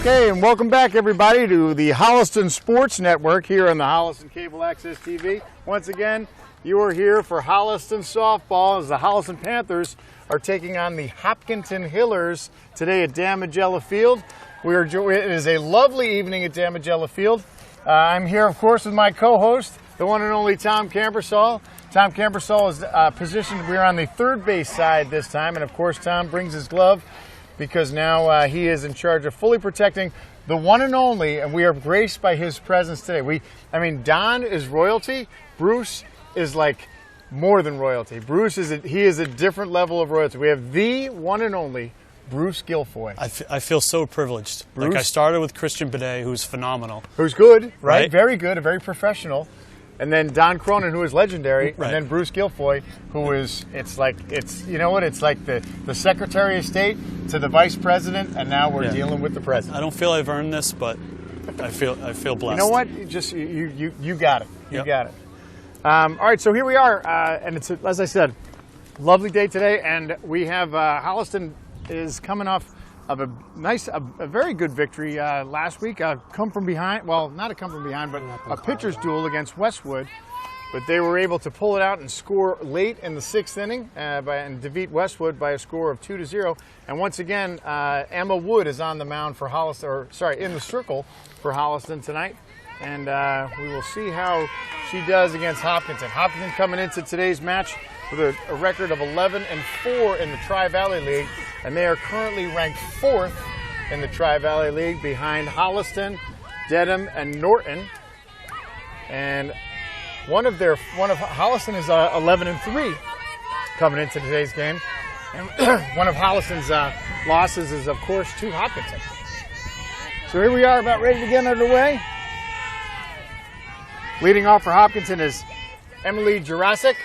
Okay, and welcome back everybody to the Holliston Sports Network here on the Holliston Cable Access TV. Once again, you are here for Holliston softball as the Holliston Panthers are taking on the Hopkinton Hillers today at Damigella Field. It is a lovely evening at Damigella Field. I'm here, of course, with my co-host, the one and only Tom Campersall. Tom Campersall is positioned, we're on the third base side this time, and of course Tom brings his glove because now he is in charge of fully protecting the one and only, and we are graced by his presence today. Don is royalty. Bruce is like more than royalty. Bruce is he is a different level of royalty. We have the one and only Bruce Guilfoyle. I feel so privileged. Bruce? Like I started with Christian Bidet, who's phenomenal. Who's good, right? Very good, a very professional. And then Don Cronin, who is legendary, right. And then Bruce Guilfoyle, who is, it's like the Secretary of State to the Vice President, and now we're dealing with the President. I don't feel I've earned this, but I feel blessed. You know what? You got it. You got it. All right, so here we are, and it's, as I said, lovely day today, and we have Holliston is coming off of a very good victory last week. Come from behind, well, not a come from behind, but a pitcher's duel against Westwood. But they were able to pull it out and score late in the sixth inning and defeat Westwood by a score of 2-0. And once again, Emma Wood is on the mound for Holliston, in the circle for Holliston tonight. And we will see how she does against Hopkinton. Hopkinton coming into today's match with a record of 11-4 in the Tri-Valley League, and they are currently ranked 4th in the Tri-Valley League behind Holliston, Dedham, and Norton. And one of Holliston is 11-3 coming into today's game, and one of Holliston's losses is, of course, to Hopkinton. So here we are, about ready to get underway. Leading off for Hopkinton is Emily Jurassic.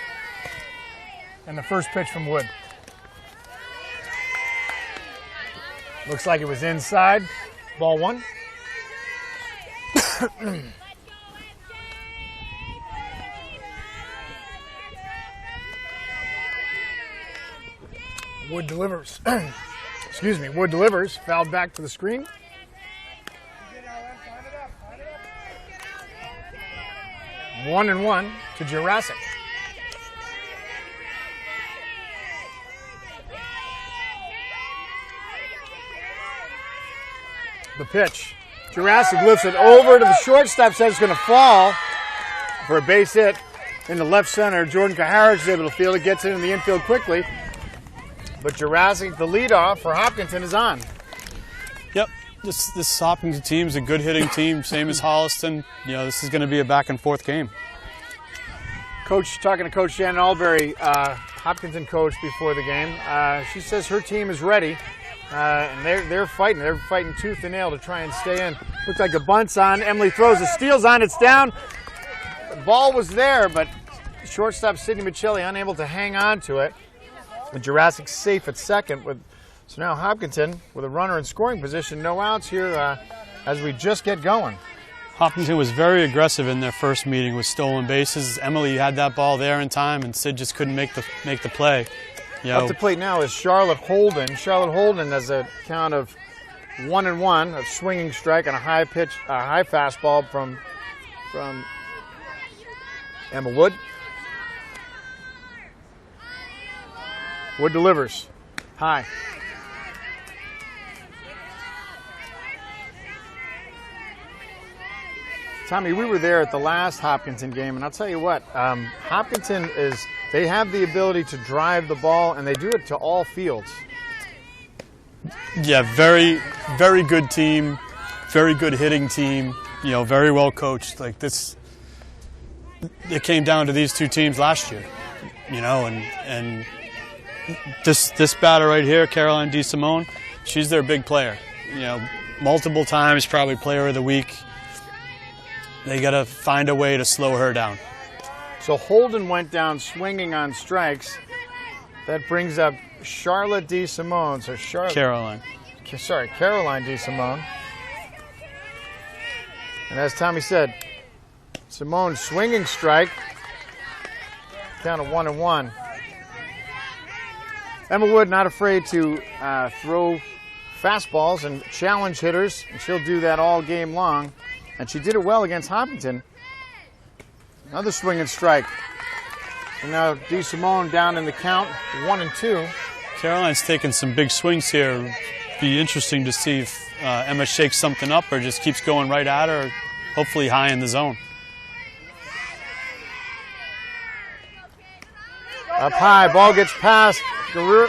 And the first pitch from Wood. Looks like it was inside. Ball one. Wood delivers. Excuse me. Wood delivers. Fouled back to the screen. 1-1 to Jurassic. The pitch. Jurassic lifts it over to the shortstop, says it's going to fall for a base hit in the left center. Jordan Kaharic is able to field it, gets it in the infield quickly. But Jurassic, the leadoff for Hopkinton, is on. Yep, this Hopkinton team is a good hitting team, same as Holliston. You know, this is going to be a back and forth game. Talking to Coach Shannon Albury, Hopkinton coach before the game. She says her team is ready. And they're fighting. They're fighting tooth and nail to try and stay in. Looks like the bunt's on. Emily throws the steals on. It's down. The ball was there, but shortstop Sydney Michelli unable to hang on to it. The Jurassic safe at second. So now Hopkinton with a runner in scoring position. No outs here as we just get going. Hopkinton was very aggressive in their first meeting with stolen bases. Emily had that ball there in time, and Sid just couldn't make the play. Up to plate now is Charlotte Holden. Charlotte Holden has a count of 1-1, a swinging strike and a high fastball from Emma Wood. Wood delivers. High. Tommy, we were there at the last Hopkinton game, and I'll tell you what, Hopkinton they have the ability to drive the ball, and they do it to all fields. Yeah, very, very good team, very good hitting team, very well coached. Like this, it came down to these two teams last year, and this batter right here, Caroline DeSimone, she's their big player. Multiple times, probably player of the week. They got to find a way to slow her down. So Holden went down swinging on strikes. That brings up Charlotte DeSimone. So Caroline DeSimone. And as Tommy said, Simone swinging strike. Count of 1-1. Emma Wood not afraid to throw fastballs and challenge hitters, and she'll do that all game long. And she did it well against Hopkinton. Another swing and strike. And now DeSimone down in the count, 1-2. Caroline's taking some big swings here. Be interesting to see if Emma shakes something up or just keeps going right at her, hopefully high in the zone. Up high, ball gets past. Well,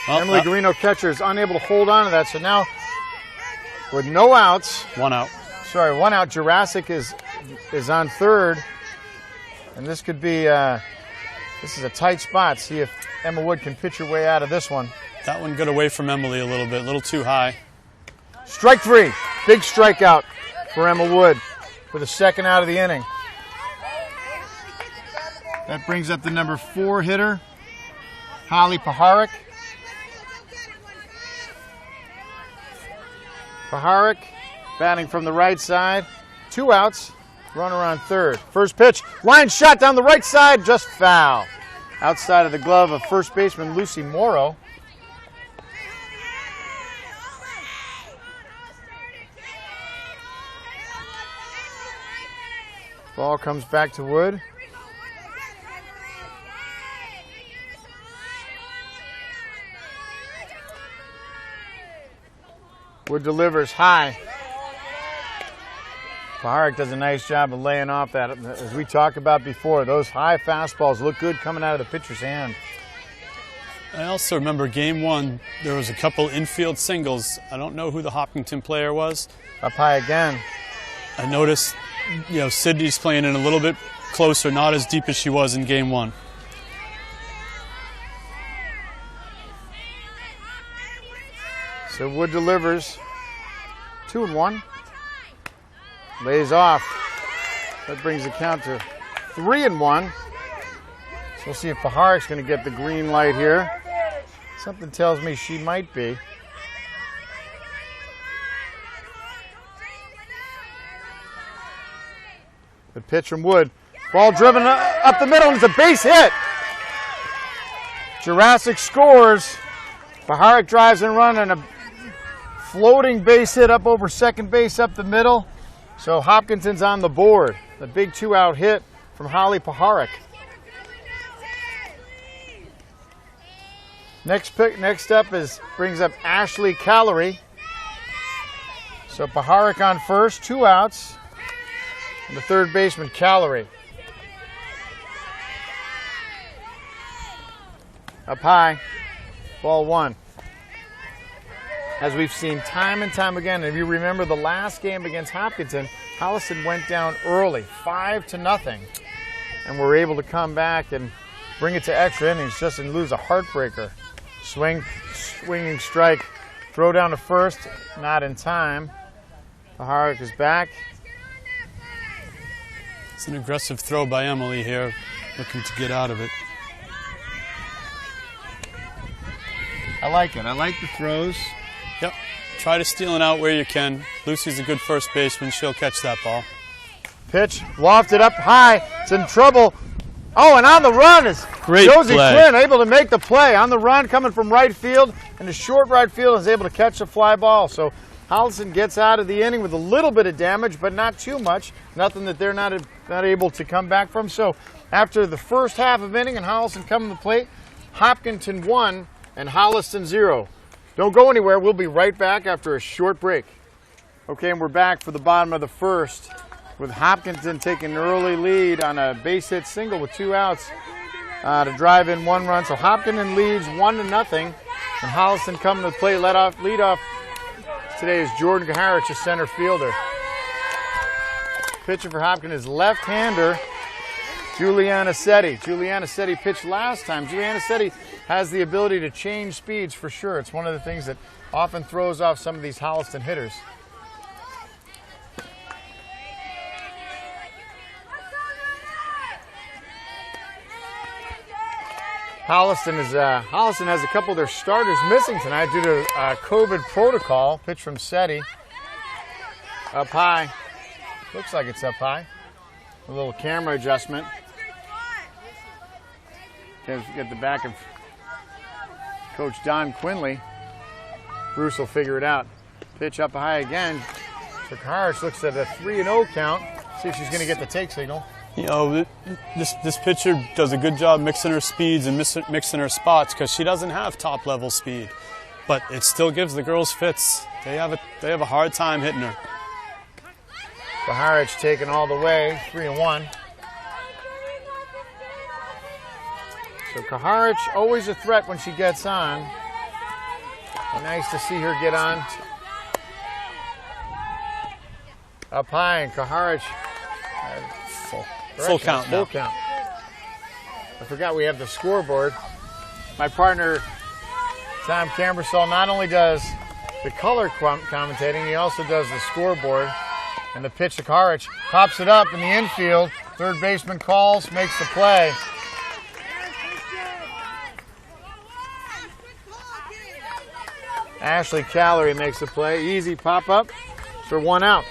Emily Garino, catcher, is unable to hold on to that. So now, with no outs. 1 out. Sorry, 1 out. Jurassic is on third. And this could be, this is a tight spot. See if Emma Wood can pitch her way out of this one. That one got away from Emily a little too high. Strike 3. Big strikeout for Emma Wood for the second out of the inning. That brings up the number 4 hitter, Holly Paharic. Paharic batting from the right side. 2 outs, runner on third. First pitch, line shot down the right side, just foul. Outside of the glove of first baseman Lucy Morrow. Ball comes back to Wood. Wood delivers high. Paharic does a nice job of laying off that. As we talked about before, those high fastballs look good coming out of the pitcher's hand. I also remember game 1, there was a couple infield singles. I don't know who the Hopkinton player was. Up high again. I noticed, Sydney's playing in a little bit closer, not as deep as she was in game 1. So Wood delivers 2-1. Lays off. That brings the count to 3-1. So we'll see if Paharic's going to get the green light here. Something tells me she might be. The pitch from Wood. Ball driven up the middle, and it's a base hit. Jurassic scores. Paharic drives and run, and a floating base hit up over second base up the middle. So Hopkinton's on the board. The big 2-out hit from Holly Paharic. Next up brings up Ashley Callery. So Paharic on first, 2 outs. And the third baseman, Callery. Up high, ball 1. As we've seen time and time again, if you remember the last game against Hopkinton, Holliston went down early, 5-0, and were able to come back and bring it to extra innings just and lose a heartbreaker. Swinging strike, throw down to first, not in time. Paharic is back. It's an aggressive throw by Emily here, looking to get out of it. I like it. I like the throws. Yep. Try to steal it out where you can. Lucy's a good first baseman. She'll catch that ball. Pitch, lofted up high. It's in trouble. Oh, and on the run is Great Josie play. Quinn, able to make the play. On the run, coming from right field, and the short right field is able to catch a fly ball. So Holliston gets out of the inning with a little bit of damage, but not too much. Nothing that they're not able to come back from. So after the first half of inning and Holliston coming to the plate, Hopkinton 1 and Holliston 0. Don't go anywhere. We'll be right back after a short break. Okay, and we're back for the bottom of the first with Hopkinton taking an early lead on a base hit single with 2 outs to drive in 1 run. So Hopkinton leads 1-0, and Holliston coming to the plate. Lead off today is Jordan Gaharich, a center fielder. Pitcher for Hopkinton is left-hander Juliana Setti. Juliana Setti pitched last time. Juliana Setti has the ability to change speeds for sure. It's one of the things that often throws off some of these Holliston hitters. Holliston has a couple of their starters missing tonight due to COVID protocol. Pitch from Setti. Up high. Looks like it's up high. A little camera adjustment. Get the back of Coach Don Quinley. Bruce will figure it out. Pitch up high again. So Kaharic looks at a 3-0 count. See if she's going to get the take signal. You know, this pitcher does a good job mixing her speeds and mixing her spots because she doesn't have top-level speed. But it still gives the girls fits. They have a hard time hitting her. Kaharic taken all the way, 3-1. So Kaharic, always a threat when she gets on. Nice to see her get on. Up high, and Kaharic. Full count now. Full count. I forgot we have the scoreboard. My partner, Tom Cambersall, not only does the color commentating, he also does the scoreboard. And the pitch to Kaharic pops it up in the infield. Third baseman calls, makes the play. Ashley Callery makes the play. Easy pop up for 1 out.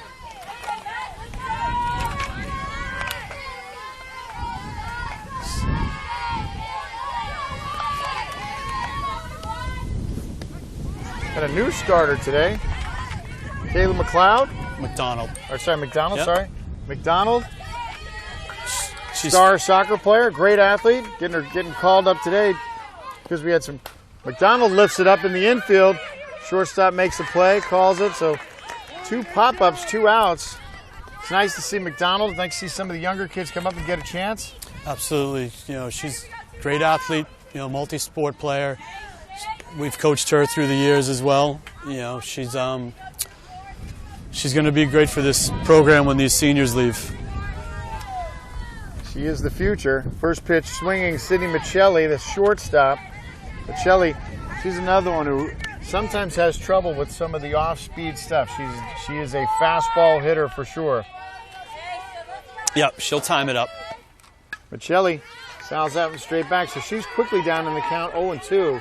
Got a new starter today. Kaylee McDonald. McDonald, Yep. sorry. McDonald, She's star soccer player, great athlete. Getting called up today because we had some. McDonald lifts it up in the infield. Shortstop makes a play, calls it. So 2 pop-ups, 2 outs. It's nice to see McDonald. It's nice to see some of the younger kids come up and get a chance. Absolutely. You know, she's a great athlete, you know, multi-sport player. We've coached her through the years as well. You know, she's going to be great for this program when these seniors leave. She is the future. First pitch swinging, Sydney Michelli, the shortstop. Michelli, she's another one who sometimes has trouble with some of the off-speed stuff. She is a fastball hitter for sure. Yep, she'll time it up. Michelli fouls out and straight back, so she's quickly down in the count, 0-2.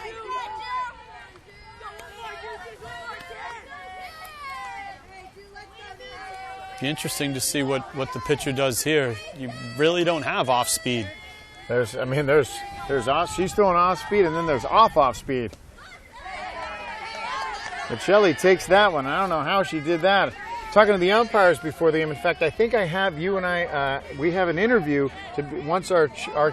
Be interesting to see what the pitcher does here. You really don't have off speed. There's off. She's throwing off speed, and then there's off speed. Michelli takes that one. I don't know how she did that. Talking to the umpires before the game. In fact, I think I have you and I. We have an interview once our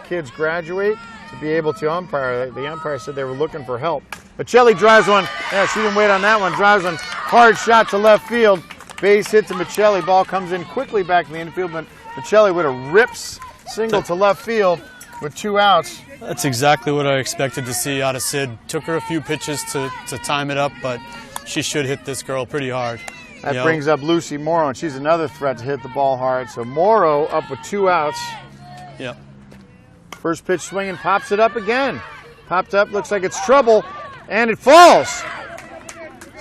kids graduate to be able to umpire. The umpire said they were looking for help. Michelli drives one. Yeah, she didn't wait on that one. Drives one. Hard shot to left field. Base hit to Michelli. Ball comes in quickly back in the infield, but Michelli with a rips single to left field with 2 outs. That's exactly what I expected to see out of Sid. Took her a few pitches to time it up, but she should hit this girl pretty hard. That brings up Lucy Morrow, and she's another threat to hit the ball hard. So Morrow up with 2 outs. Yep. First pitch swinging, pops it up again. Popped up, looks like it's trouble, and it falls.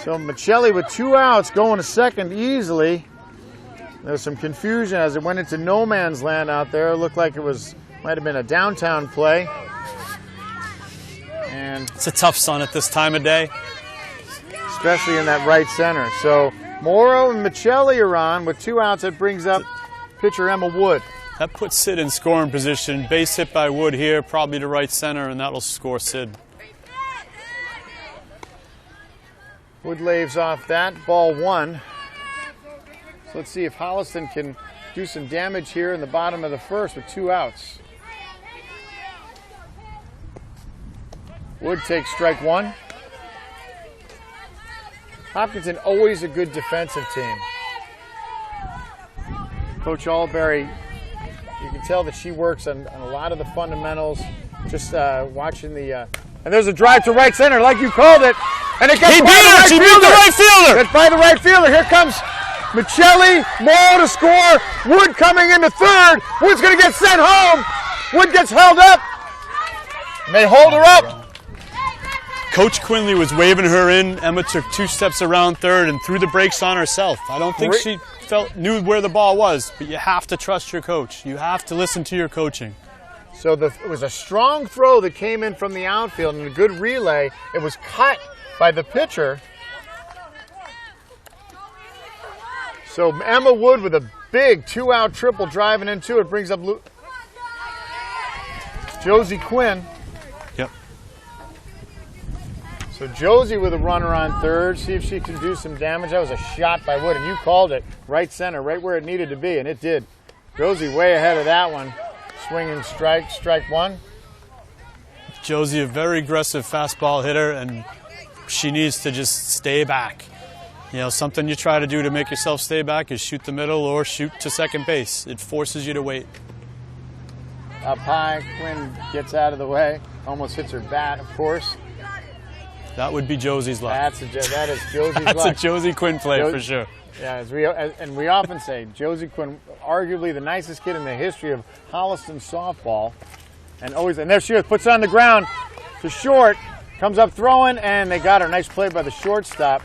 So Michelli with 2 outs going to second easily. There's some confusion as it went into no man's land out there. It looked like might have been a downtown play. And it's a tough sun at this time of day. Especially in that right center. So Morrow and Michelli are on with 2 outs. That brings up pitcher Emma Wood. That puts Sid in scoring position. Base hit by Wood here, probably to right center, and that'll score Sid. Wood laves off that, ball 1. So let's see if Holliston can do some damage here in the bottom of the first with 2 outs. Wood takes strike 1. Hopkinton, always a good defensive team. Coach Alberry, you can tell that she works on a lot of the fundamentals. Just watching the... and there's a drive to right center, like you called it. And it gets He beat her! She beat the right fielder! It's by the right fielder. Here comes Michelli, Morrow to score. Wood coming into third. Wood's going to get sent home. Wood gets held up. And they hold her up. Coach Quinley was waving her in. Emma took 2 steps around third and threw the brakes on herself. I don't think she knew where the ball was, but you have to trust your coach. You have to listen to your coaching. So it was a strong throw that came in from the outfield and a good relay. It was cut by the pitcher. So Emma Wood with a big 2-out triple driving into it brings up Josie Quinn. Yep. So Josie with a runner on third. See if she can do some damage. That was a shot by Wood, and you called it right center, right where it needed to be, and it did. Josie way ahead of that one. Swinging strike, strike one. Josie, a very aggressive fastball hitter, and she needs to just stay back. You know, something you try to do to make yourself stay back is shoot the middle or shoot to second base. It forces you to wait. Up high, Quinn gets out of the way. Almost hits her bat, of course. That would be Josie's luck. That is Josie's luck. That's a Josie Quinn play for sure. Yeah, and we often say, Josie Quinn, arguably the nicest kid in the history of Holliston softball. And there she is, puts it on the ground to short, comes up throwing, and they got her. Nice play by the shortstop.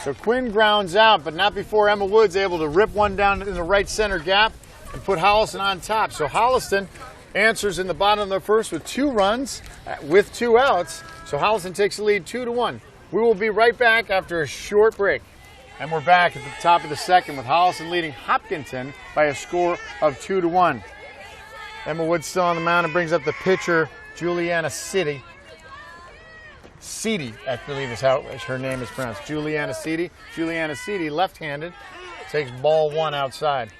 So Quinn grounds out, but not before Emma Wood's able to rip one down in the right center gap and put Holliston on top. So Holliston answers in the bottom of the first with 2 runs with 2 outs. So Holliston takes the lead 2-1. We will be right back after a short break. And we're back at the top of the second with Holliston leading Hopkinton by a score of 2-1. Emma Wood still on the mound and brings up the pitcher, Juliana City. City, I believe is how her name is pronounced. Juliana City. Juliana City, left-handed, takes ball 1 outside.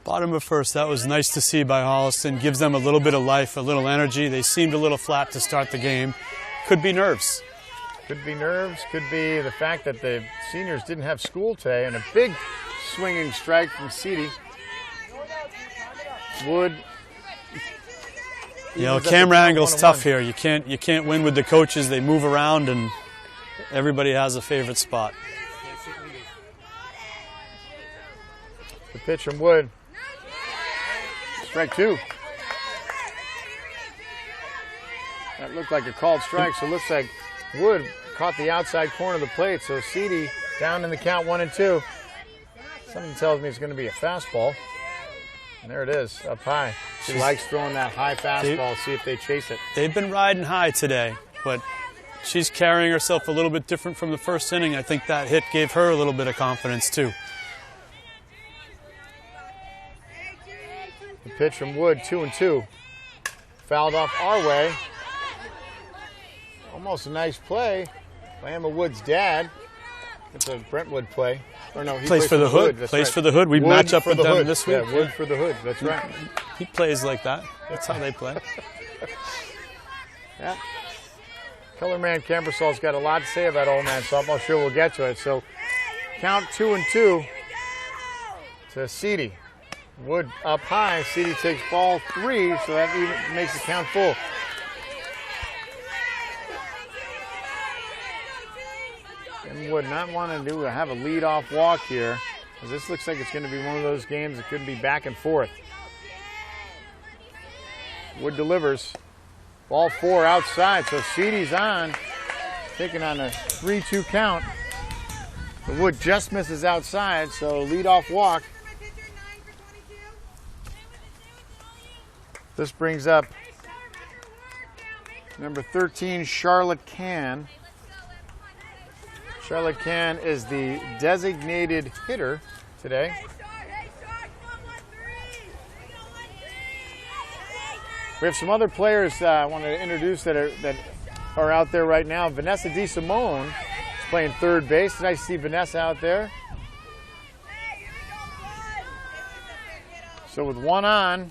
Bottom of first, that was nice to see by Holliston. Gives them a little bit of life, a little energy. They seemed a little flat to start the game. Could be nerves. Could be nerves, could be the fact that the seniors didn't have school today, and a big swinging strike from City. Wood. You know, camera angle's tough here. You can't win with the coaches. They move around, and everybody has a favorite spot. The pitch from Wood. Strike 2. That looked like a called strike, so it looks like Wood caught the outside corner of the plate. So City down in the count 1-2. Something tells me it's going to be a fastball. And there it is, up high. She likes throwing that high fastball, see if they chase it. They've been riding high today, but she's carrying herself a little bit different from the first inning. I think that hit gave her a little bit of confidence, too. The pitch from Wood, 2-2. Fouled off our way. Almost a nice play by Emma Wood's dad. It's a Brentwood play. Or no, he plays for the Hood. That's plays right. for the Hood. We Wood match up for with the them Hood. this week. Yeah, Wood for the Hood. That's right. He plays like that. That's how they play. Yeah. Kellerman Cambersol's got a lot to say about old man softball. I'm sure we'll get to it. So count 2-2 to City. Wood up high. City takes ball 3, so that even makes the count full. And Wood not wanting to have a lead-off walk here, because this looks like it's going to be one of those games that could be back and forth. Wood delivers. Ball 4 outside, so City's on, taking on a 3-2 count. The Wood just misses outside, so lead-off walk. This brings up number 13, Charlotte Can. Charlotte Can is the designated hitter today. We have some other players I wanted to introduce that are out there right now. Vanessa DeSimone is playing third base. It's nice to see Vanessa out there. So with one on,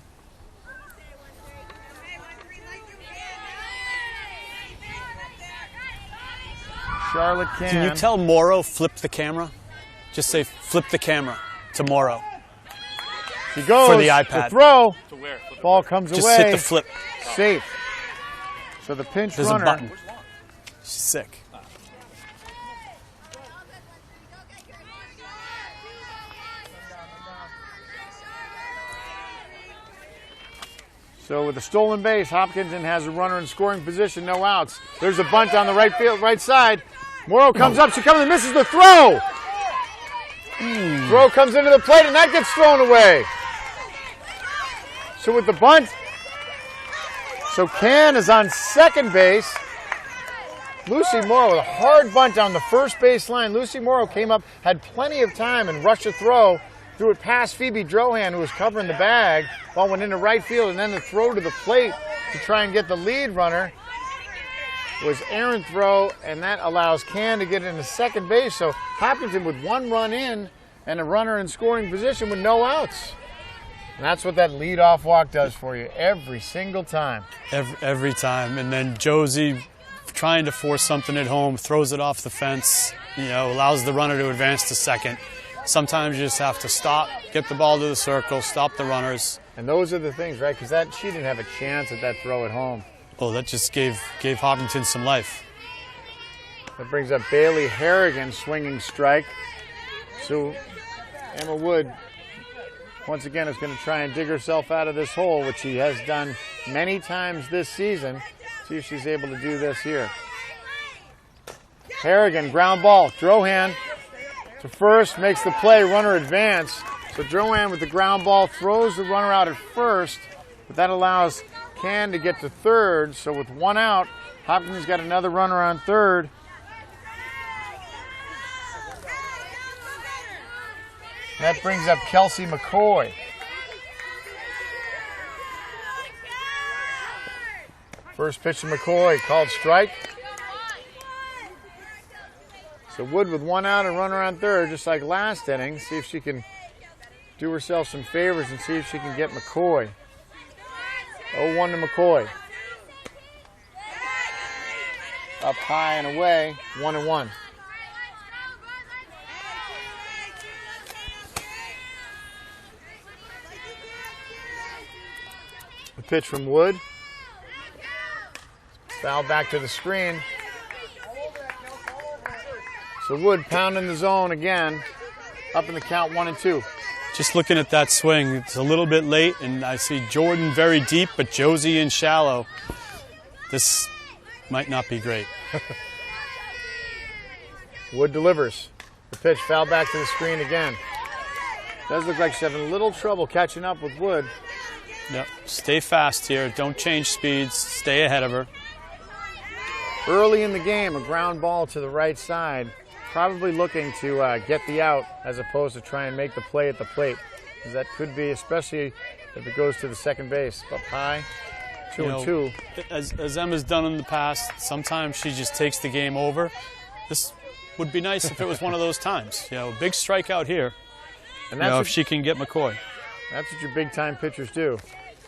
Charlotte Can. Can you tell Morrow flip the camera? Just say flip the camera to Morrow. She goes for the iPad. To throw. To where? Ball comes Just away. hit the flip. Safe. So the pinch There's runner. a button. She's sick. So with a stolen base, Hopkinton has a runner in scoring position, no outs. There's a bunt on the right side. Morrow comes up, she comes and misses the throw. Throw comes into the plate and that gets thrown away. So with the bunt, so Can is on second base. Lucy Morrow with a hard bunt down the first base line. Lucy Morrow came up, had plenty of time and rushed a throw. Threw it past Phoebe Drohan, who was covering the bag. Ball went into right field, and then the throw to the plate to try and get the lead runner. was errant throw, and that allows Can to get into second base. So Hopkinton with one run in and a runner in scoring position with no outs. And that's what that leadoff walk does for you every single time. Every time. And then Josie, trying to force something at home, throws it off the fence, allows the runner to advance to second. Sometimes you just have to stop, get the ball to the circle, stop the runners. And those are the things, right? Because she didn't have a chance at that throw at home. Oh, that just gave Hopkinton some life. That brings up Bailey Harrigan, swinging strike. So Emma Wood, once again, is going to try and dig herself out of this hole, which she has done many times this season. See if she's able to do this here. Harrigan, ground ball. Drohan to first, makes the play, runner advance. So Drohan with the ground ball throws the runner out at first, but that allows Can to get to third. So with one out, Hopkins got another runner on third. That brings up Kelsey McCoy. First pitch to McCoy, called strike. So Wood with one out and runner on third, just like last inning. See if she can do herself some favors and see if she can get McCoy. 0-1 to McCoy. Up high and away, 1-1. The pitch from Wood. Foul back to the screen. So Wood pounding the zone again. Up in the count, 1-2. Just looking at that swing, it's a little bit late, and I see Jordan very deep, but Josie in shallow. This might not be great. Wood delivers. The pitch foul back to the screen again. Does look like she's having a little trouble catching up with Wood. Yep. Stay fast here. Don't change speeds. Stay ahead of her. Early in the game, a ground ball to the right side. Probably looking to get the out as opposed to try and make the play at the plate. Because that could be, especially if it goes to the second base. Up high, 2-2. As Emma's done in the past, sometimes she just takes the game over. This would be nice if it was one of those times. Big strikeout here. And that's if she can get McCoy. That's what your big-time pitchers do.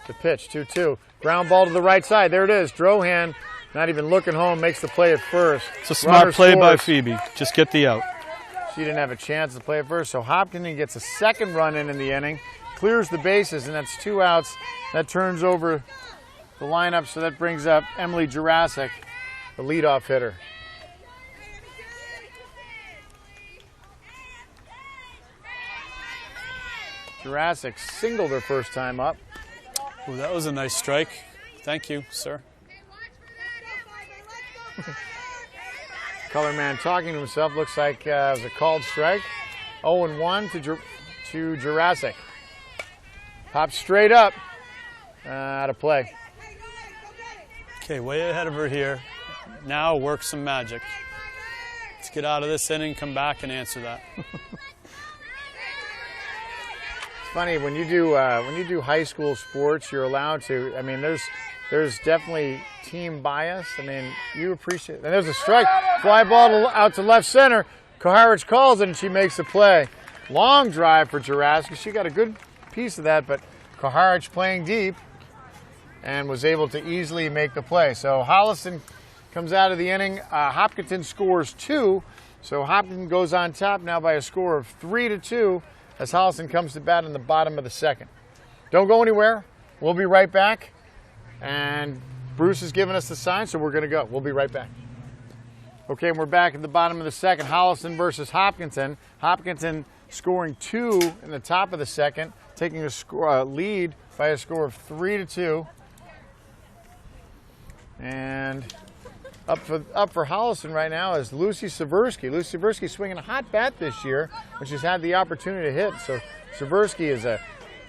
The pitch, 2-2. Ground ball to the right side. There it is. Drohan, not even looking home, makes the play at first. It's a smart play by Phoebe. Just get the out. She didn't have a chance to play at first, so Hopkinton gets a second run in the inning, clears the bases, and that's 2 outs. That turns over the lineup, so that brings up Emily Jurassic, the leadoff hitter. Jurassic singled her first time up. Ooh, that was a nice strike. Thank you, sir. Color man talking to himself. Looks like it was a called strike. 0-1 to Jurassic. Pops straight up. Out of play. Okay, way ahead of her here. Now work some magic. Let's get out of this inning, come back and answer that. It's funny when you do high school sports, you're allowed to. I mean, there's definitely team bias. I mean, you appreciate. And there's a strike, fly ball out to left center. Koharich calls it, and she makes the play. Long drive for Jurassic. She got a good piece of that, but Koharich playing deep and was able to easily make the play. So Holliston comes out of the inning. Hopkinton scores 2, so Hopkinton goes on top now by a score of 3-2 as Holliston comes to bat in the bottom of the second. Don't go anywhere. We'll be right back. And Bruce has given us the sign, so we're going to go. We'll be right back. Okay, and we're back at the bottom of the second. Holliston versus Hopkinton. Hopkinton scoring 2 in the top of the second, taking a lead by a score of 3-2. And up for Holliston right now is Lucy Seversky. Lucy Seversky swinging a hot bat this year, which has had the opportunity to hit. So Seversky is a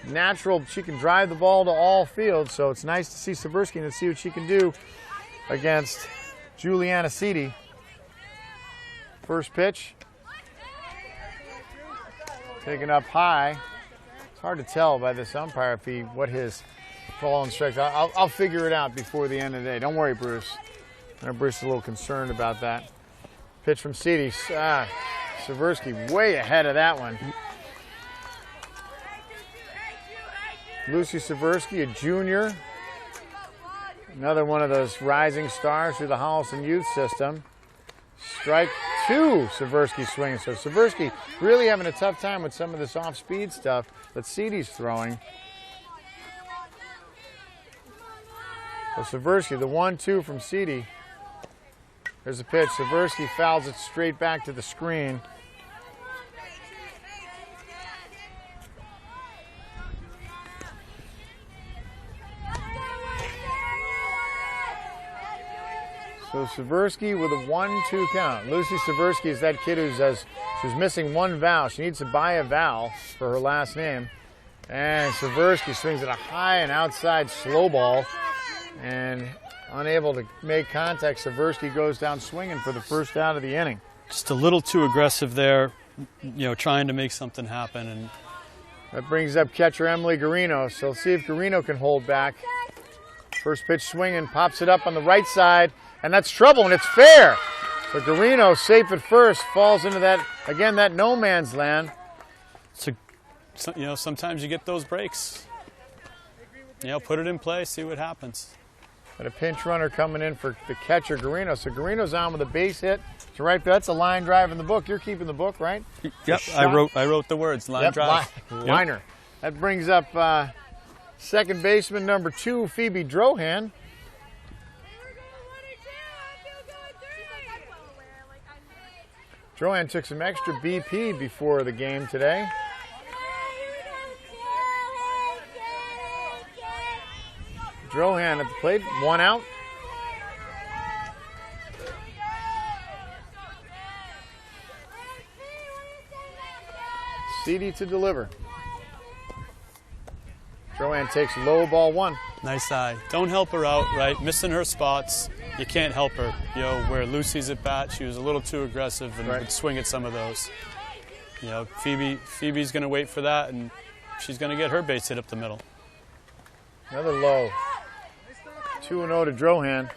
natural. She can drive the ball to all fields, so it's nice to see Seversky and see what she can do against Juliana Seedy. First pitch. Taken up high. It's hard to tell by this umpire what his ball and strikes. I'll figure it out before the end of the day. Don't worry, Bruce. Our Bruce is a little concerned about that. Pitch from Seedy. Seversky way ahead of that one. Lucy Seversky, a junior. Another one of those rising stars through the Holliston youth system. Strike 2, Seversky swinging. So Seversky really having a tough time with some of this off-speed stuff that Seedy's throwing. So Seversky, the 1-2 from Seedy. There's a pitch. Seversky fouls it straight back to the screen. So Seversky with a 1-2 count. Lucy Seversky is that kid who's missing one vowel. She needs to buy a vowel for her last name. And Seversky swings at a high and outside slow ball. And unable to make contact, Seversky goes down swinging for the first out of the inning. Just a little too aggressive there, trying to make something happen. And that brings up catcher Emily Garino. So let's see if Garino can hold back. First pitch swinging, pops it up on the right side. And that's trouble, and it's fair. But Garino, safe at first, falls into that, again, that no man's land. So, sometimes you get those breaks. Put it in play, see what happens. But a pinch runner coming in for the catcher, Garino. So Garino's on with a base hit. So right, that's a line drive in the book. You're keeping the book, right? Yep, I wrote the words, line drive. Liner. Yep. That brings up second baseman number 2, Phoebe Drohan. Drohan took some extra BP before the game today. Drohan at the plate, 1 out. Seedy to deliver. Drohan takes low, ball 1. Nice eye. Don't help her out, right? Missing her spots. You can't help her. Where Lucy's at bat, she was a little too aggressive and would swing at some of those. Phoebe's going to wait for that, and she's going to get her base hit up the middle. Another low. 2-0 to Drohan.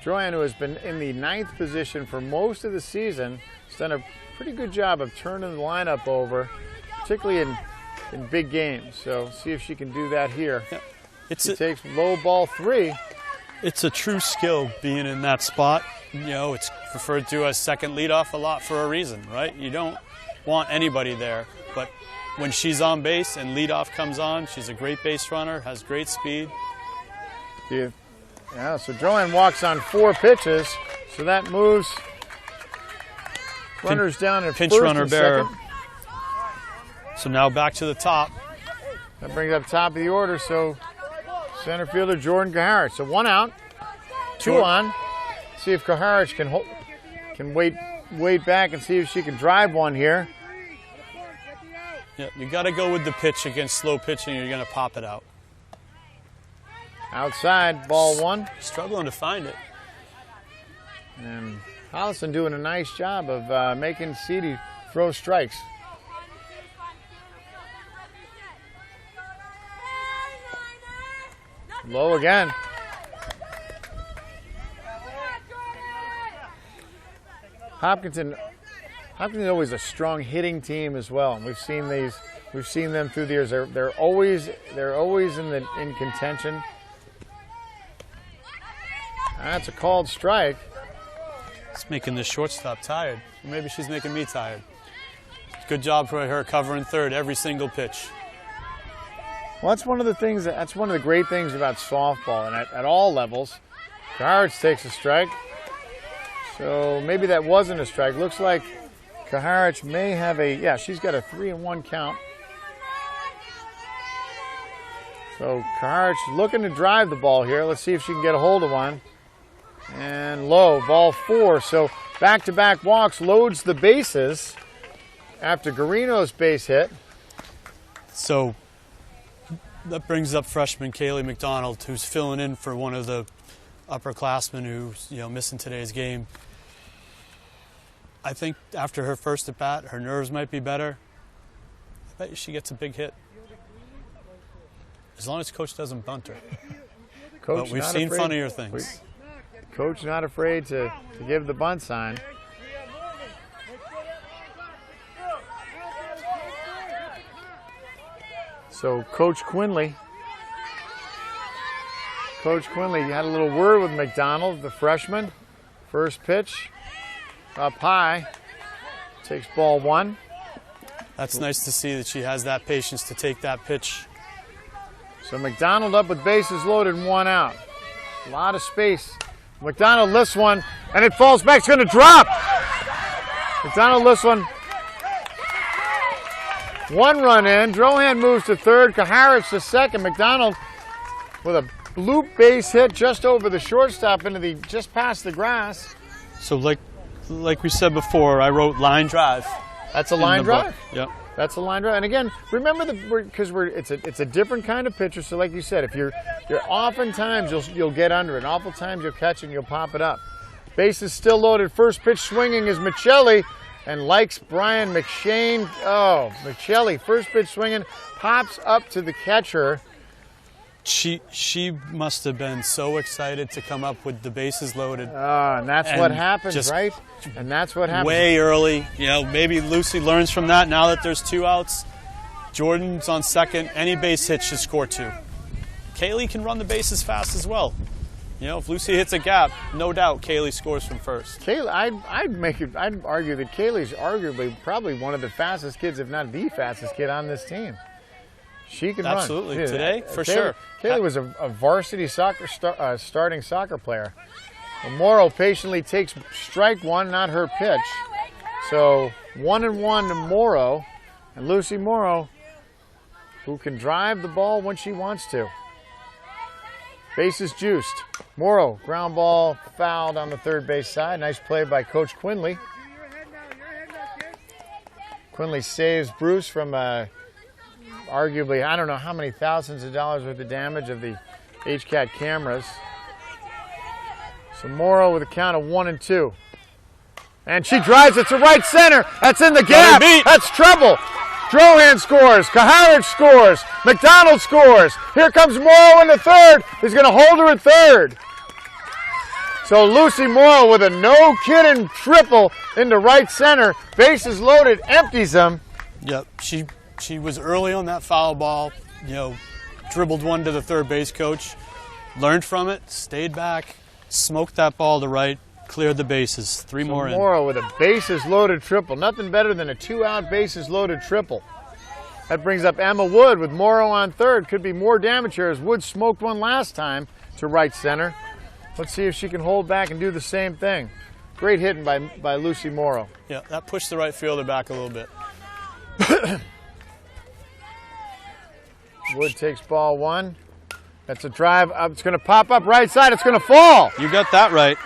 Drohan, who has been in the 9th position for most of the season, has done a pretty good job of turning the lineup over, particularly in big games. So see if she can do that here. Yeah. She takes low, ball 3. It's a true skill being in that spot. It's referred to as second leadoff a lot for a reason, right? You don't want anybody there, but when she's on base and leadoff comes on, she's a great base runner, has great speed. Yeah, so Drohan walks on 4 pitches, so that moves runners down at pinch first runner and bearer. second. So now back to the top. That brings up top of the order, so center fielder Jordan Kaharich. So 1 out, 2 on. See if Kaharich can wait back and see if she can drive one here. Yeah, you got to go with the pitch against slow pitching. You're going to pop it out. Outside, ball 1. Struggling to find it. And Holliston doing a nice job of making Seedy throw strikes. Low again. Hopkinton is always a strong hitting team as well. And we've seen them through the years. They're always in contention. That's a called strike. It's making the shortstop tired. Maybe she's making me tired. Good job for her covering third every single pitch. Well, that's one of the great things about softball, and at all levels. Kaharich takes a strike. So maybe that wasn't a strike. Looks like Kaharich may have she's got a 3-1 count. So Kaharich looking to drive the ball here. Let's see if she can get a hold of one. And low, ball 4. So back-to-back walks, loads the bases after Garino's base hit. So that brings up freshman Kaylee Mcdonald, who's filling in for one of the upperclassmen who's missing today's game. I think after her first at bat, her nerves might be better. I bet she gets a big hit, as long as coach doesn't bunt her. Coach, but we've seen funnier things. Coach not afraid to give the bunt sign. So Coach Quinley had a little word with McDonald, the freshman. First pitch, up high, takes ball 1. That's nice to see that she has that patience to take that pitch. So McDonald up with bases loaded and 1 out. A lot of space. McDonald lifts one, and it falls back. It's going to drop. McDonald lifts one. 1 run in. Drohan moves to third. Kaharich to second. McDonald with a loop base hit just over the shortstop into the just past the grass. So like we said before, I wrote line drive. That's a line drive. Yep. That's a line drive. And again, remember it's a different kind of pitcher. So like you said, if you're oftentimes you'll get under it. Oftentimes you'll catch it and you'll pop it up. Base is still loaded. First pitch swinging is Michelli, and likes Brian McShane. Oh, Michelli, first pitch swinging, pops up to the catcher. She must have been so excited to come up with the bases loaded. And that's what happens, right? And that's what happens. Way early. You know, maybe Lucy learns from that now that there's 2 outs. Jordan's on second. Any base hit should score 2. Kaylee can run the bases fast as well. You know, if Lucy hits a gap, no doubt Kaylee scores from first. Kaylee, I'd argue that Kaylee's arguably probably one of the fastest kids, if not the fastest kid on this team. She can run. Absolutely. Today, for Kaylee, sure. Kaylee was a varsity starting soccer player. Morrow patiently takes strike 1, not her pitch. So 1-1 to Morrow, and Lucy Morrow, who can drive the ball when she wants to. Bases juiced. Morrow, ground ball, fouled on the third base side. Nice play by Coach Quinley. Quinley saves Bruce from arguably, I don't know how many thousands of dollars worth of damage of the HCAT cameras. So Morrow with a count of 1-2. And she drives it to right center. That's in the gap. That's trouble. Drohan scores. Kaharich scores. McDonald scores. Here comes Morrow in the third. He's going to hold her at third. So Lucy Morrow with a no-kidding triple into right center. Bases loaded. Empties them. Yep. She was early on that foul ball. You know, dribbled one to the third base coach. Learned from it. Stayed back. Smoked that ball to right. Cleared the bases. 3 more in. Morrow with a bases loaded triple. Nothing better than a 2-out bases loaded triple. That brings up Emma Wood with Morrow on third. Could be more damage here as Wood smoked one last time to right center. Let's see if she can hold back and do the same thing. Great hitting by Lucy Morrow. Yeah, that pushed the right fielder back a little bit. Wood takes ball 1. That's a drive up. It's going to pop up right side. It's going to fall. You got that right.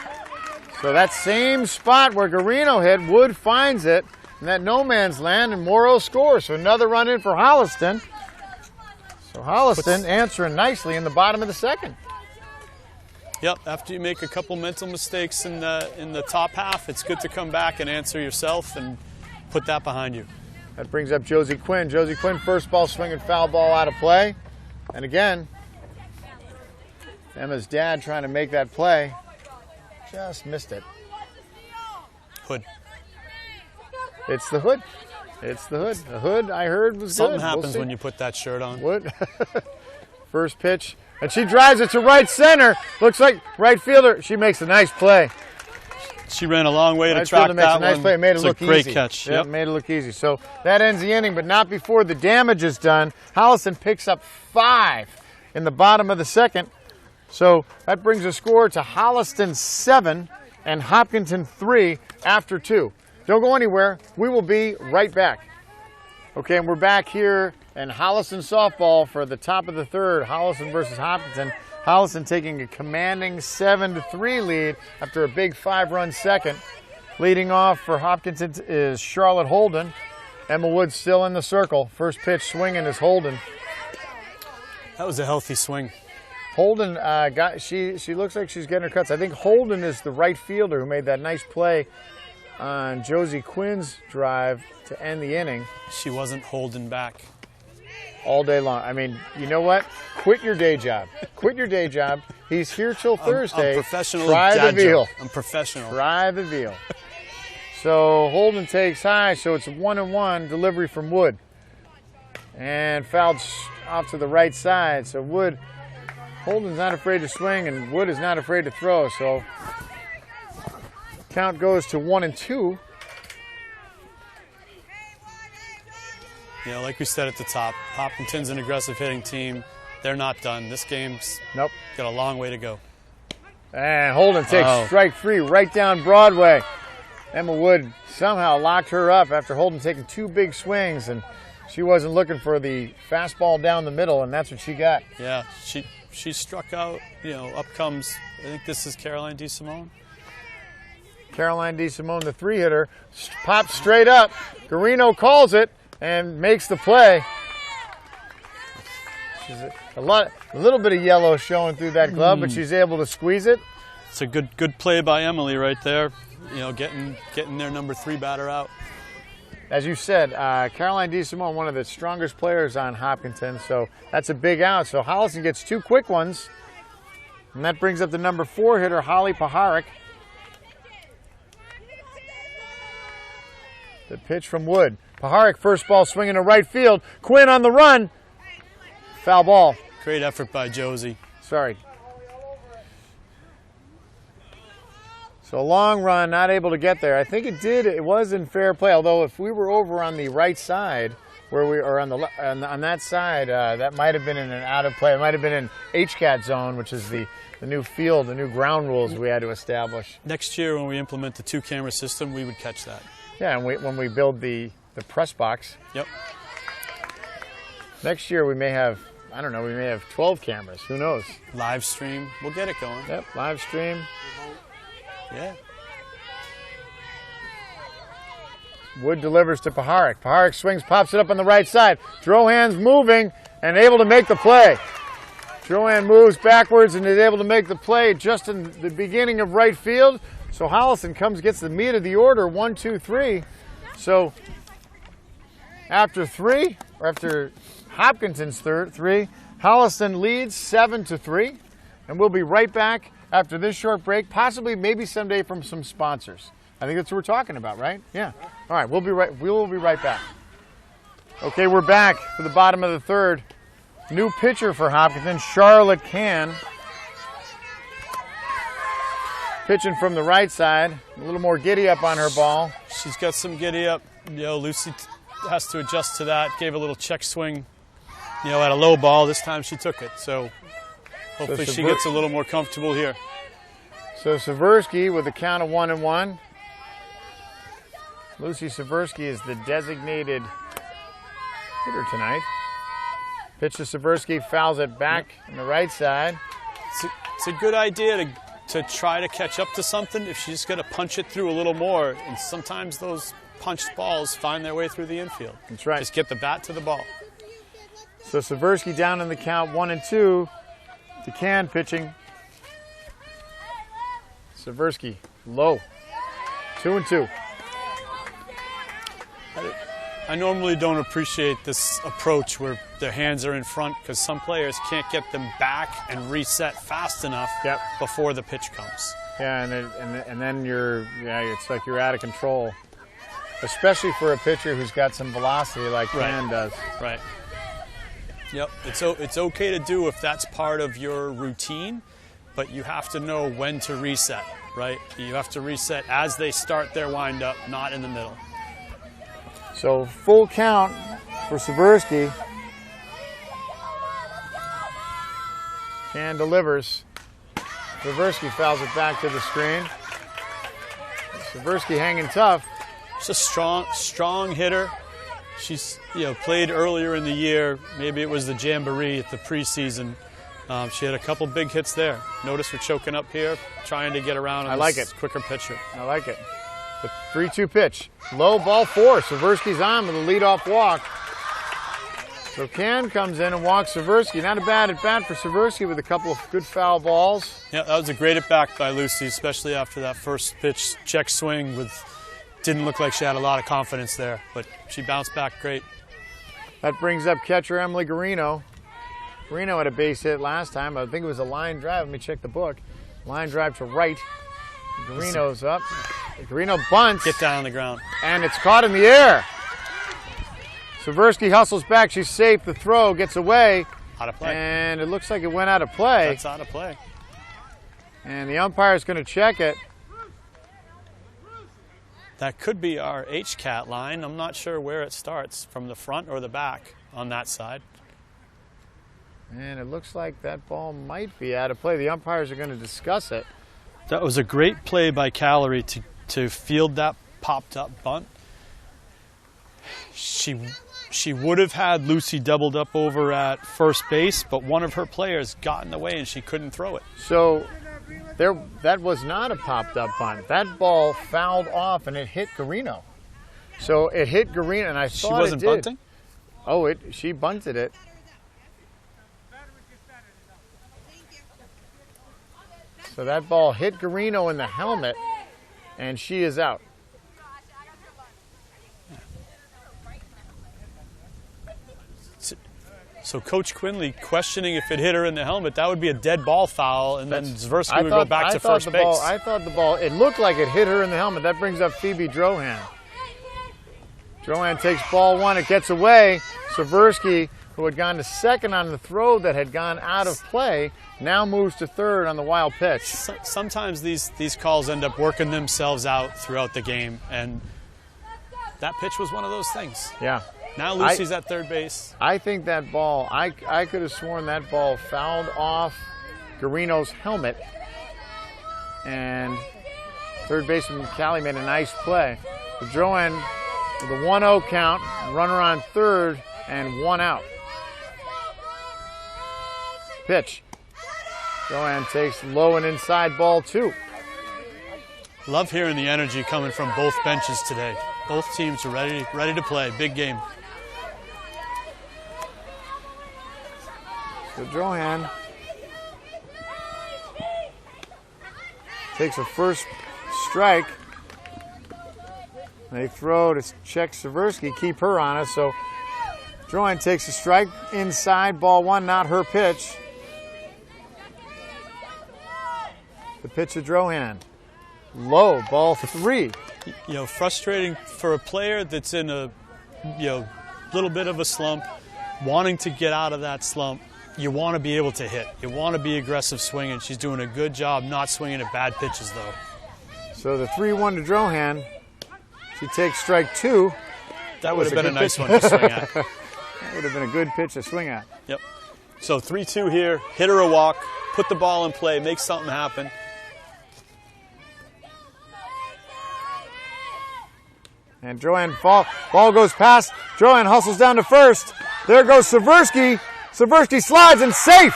So that same spot where Garino hit, Wood finds it in that no man's land, and Morrow scores. So another run in for Holliston. So Holliston answering nicely in the bottom of the second. Yep, after you make a couple mental mistakes in the top half, it's good to come back and answer yourself and put that behind you. That brings up Josie Quinn. Josie Quinn, first ball swinging, foul ball out of play. And again, Emma's dad trying to make that play. Just missed it. Hood. It's the hood. It's the hood. The hood, I heard, was Something good. happens when you put that shirt on. Wood. First pitch. And she drives it to right center. Looks like right fielder. She makes a nice play. She ran a long way to Right track fielder makes that a nice one. play. Made it It's look a great easy. catch. Yep, made it look easy. So that ends the inning, but not before the damage is done. Holliston picks up 5 in the bottom of the second. So that brings the score to Holliston 7 and Hopkinton 3 after 2. Don't go anywhere. We will be right back. Okay, and we're back here in Holliston softball for the top of the third. Holliston versus Hopkinton. Holliston taking a commanding 7-3 lead after a big 5-run second. Leading off for Hopkinton is Charlotte Holden. Emma Wood still in the circle. First pitch swinging is Holden. That was a healthy swing. Holden she looks like she's getting her cuts. I think Holden is the right fielder who made that nice play on Josie Quinn's drive to end the inning. She wasn't holding back. all day long. I mean, you know what? Quit your day job. Quit your day job. He's here till Thursday. I'm professional. Try the veal. I'm professional. Try the veal. So Holden takes high, so it's a 1-1 delivery from Wood. And fouled off to the right side. So Holden's not afraid to swing, and Wood is not afraid to throw. So count goes to 1-2. You know, like we said at the top, Hopkinton's an aggressive hitting team. They're not done. This game's got a long way to go. And Holden takes strike 3 right down Broadway. Emma Wood somehow locked her up after Holden taking 2 big swings, and she wasn't looking for the fastball down the middle, and that's what she got. Yeah, she struck out. You know, up comes, I think this is Caroline DeSimone. Caroline DeSimone, the 3-hitter, pops straight up. Garino calls it and makes the play. She's a little bit of yellow showing through that glove, but she's able to squeeze it. It's a good play by Emily right there. You know, getting their number 3 batter out. As you said, Caroline DeSimone, one of the strongest players on Hopkinton, so that's a big out. So Holliston gets 2 quick ones, and that brings up the number 4 hitter, Holly Paharic. The pitch from Wood. Paharic, first ball swinging to right field. Quinn on the run. Foul ball. Great effort by Josie. Sorry. So a long run, not able to get there. I think it was in fair play, although if we were over on the right side, on that side, that might have been in an out of play. It might have been in HCAT zone, which is the new field, the new ground rules we had to establish. Next year when we implement the 2-camera system, we would catch that. Yeah, and when we build the press box. Yep. Next year we may have, I don't know, we may have 12 cameras. Who knows? Live stream. We'll get it going. Yep, live stream. Yeah. Wood delivers to Paharic. Paharic swings, pops it up on the right side. Drohan's moving and able to make the play. Drohan moves backwards and is able to make the play just in the beginning of right field. So Holliston gets the meat of the order, 1, 2, 3. So after Hopkinton's 3, Holliston leads 7-3. And we'll be right back after this short break, possibly maybe someday from some sponsors. I think that's what we're talking about, right? Yeah. All right, we'll be right back. Okay, we're back for the bottom of the 3rd. New pitcher for Hopkinton, Charlotte Can. Pitching from the right side, a little more giddy up on her ball. She's got some giddy up. You know, Lucy has to adjust to that. Gave a little check swing, you know, at a low ball. This time she took it. So hopefully she gets a little more comfortable here. So Seversky with a count of 1-1. Lucy Seversky is the designated hitter tonight. Pitch to Seversky, fouls it back on the right side. It's a good idea to try to catch up to something if she's just going to punch it through a little more. And sometimes those punched balls find their way through the infield. That's right. Just get the bat to the ball. So Seversky down in the count, 1-2. DeCann pitching. Seversky low, 2-2. I normally don't appreciate this approach where their hands are in front because some players can't get them back and reset fast enough before the pitch comes. Yeah, and then it's like you're out of control, especially for a pitcher who's got some velocity like Can does. Right. Yep. It's okay to do if that's part of your routine, but you have to know when to reset. Right. You have to reset as they start their windup, not in the middle. So full count for Seversky. Can delivers. Seversky fouls it back to the screen. Seversky hanging tough. She's a strong hitter. She's played earlier in the year. Maybe it was the Jamboree at the preseason. She had a couple big hits there. Notice her choking up here, trying to get around on this quicker pitcher. I like it. The 3-2 pitch. Low, ball 4. Seversky's on with a leadoff walk. So Can comes in and walks Seversky. Not a bad at bat for Seversky with a couple of good foul balls. Yeah, that was a great at bat by Lucy, especially after that first pitch check swing. Didn't look like she had a lot of confidence there, but she bounced back great. That brings up catcher Emily Garino. Garino had a base hit last time. I think it was a line drive. Let me check the book. Line drive to right. Garino's up. Garino bunts. Get down on the ground. And it's caught in the air. Seversky hustles back. She's safe. The throw gets away. Out of play. And it looks like it went out of play. That's out of play. And the umpire's going to check it. That could be our HCAT line. I'm not sure where it starts, from the front or the back on that side. And it looks like that ball might be out of play. The umpires are going to discuss it. That was a great play by Kaylee to field that popped-up bunt. She would have had Lucy doubled up over at first base, but one of her players got in the way and she couldn't throw it. So that was not a popped-up bunt. That ball fouled off and it hit Garino. So it hit Garino, and I thought she wasn't it did. bunting? Oh, she bunted it. So that ball hit Garino in the helmet, and she is out. So Coach Quinley questioning if it hit her in the helmet, that would be a dead ball foul, and then Zversky would go back to first base. I thought the ball, it looked like it hit her in the helmet. That brings up Phoebe Drohan. Drohan takes ball one, it gets away. Seversky, who had gone to second on the throw that had gone out of play, now moves to third on the wild pitch. Sometimes these calls end up working themselves out throughout the game, and that pitch was one of those things. Yeah. Now Lucy's at third base. I think that ball, I could have sworn that ball fouled off Garino's helmet, and third baseman Callie made a nice play. So Drohan with a 1-0 count, runner on third, and one out. Pitch. Drohan takes low and inside ball two. Love hearing the energy coming from both benches today. Both teams are ready to play. Big game. So Drohan takes a first strike. They throw to check Seversky, keep her honest. So Drohan takes a strike inside, ball one, not her pitch. The pitch to Drohan. Low, ball three. You know, frustrating for a player that's in a little bit of a slump, wanting to get out of that slump. You want to be able to hit. You want to be aggressive swinging. She's doing a good job not swinging at bad pitches, though. So the 3-1 to Drohan. She takes strike two. That would have been a nice one to swing at. That would have been a good pitch to swing at. Yep. So 3-2 here. Hit her a walk. Put the ball in play. Make something happen. And Drohan ball goes past. Drohan hustles down to first. There goes Seversky. Seversky slides and safe.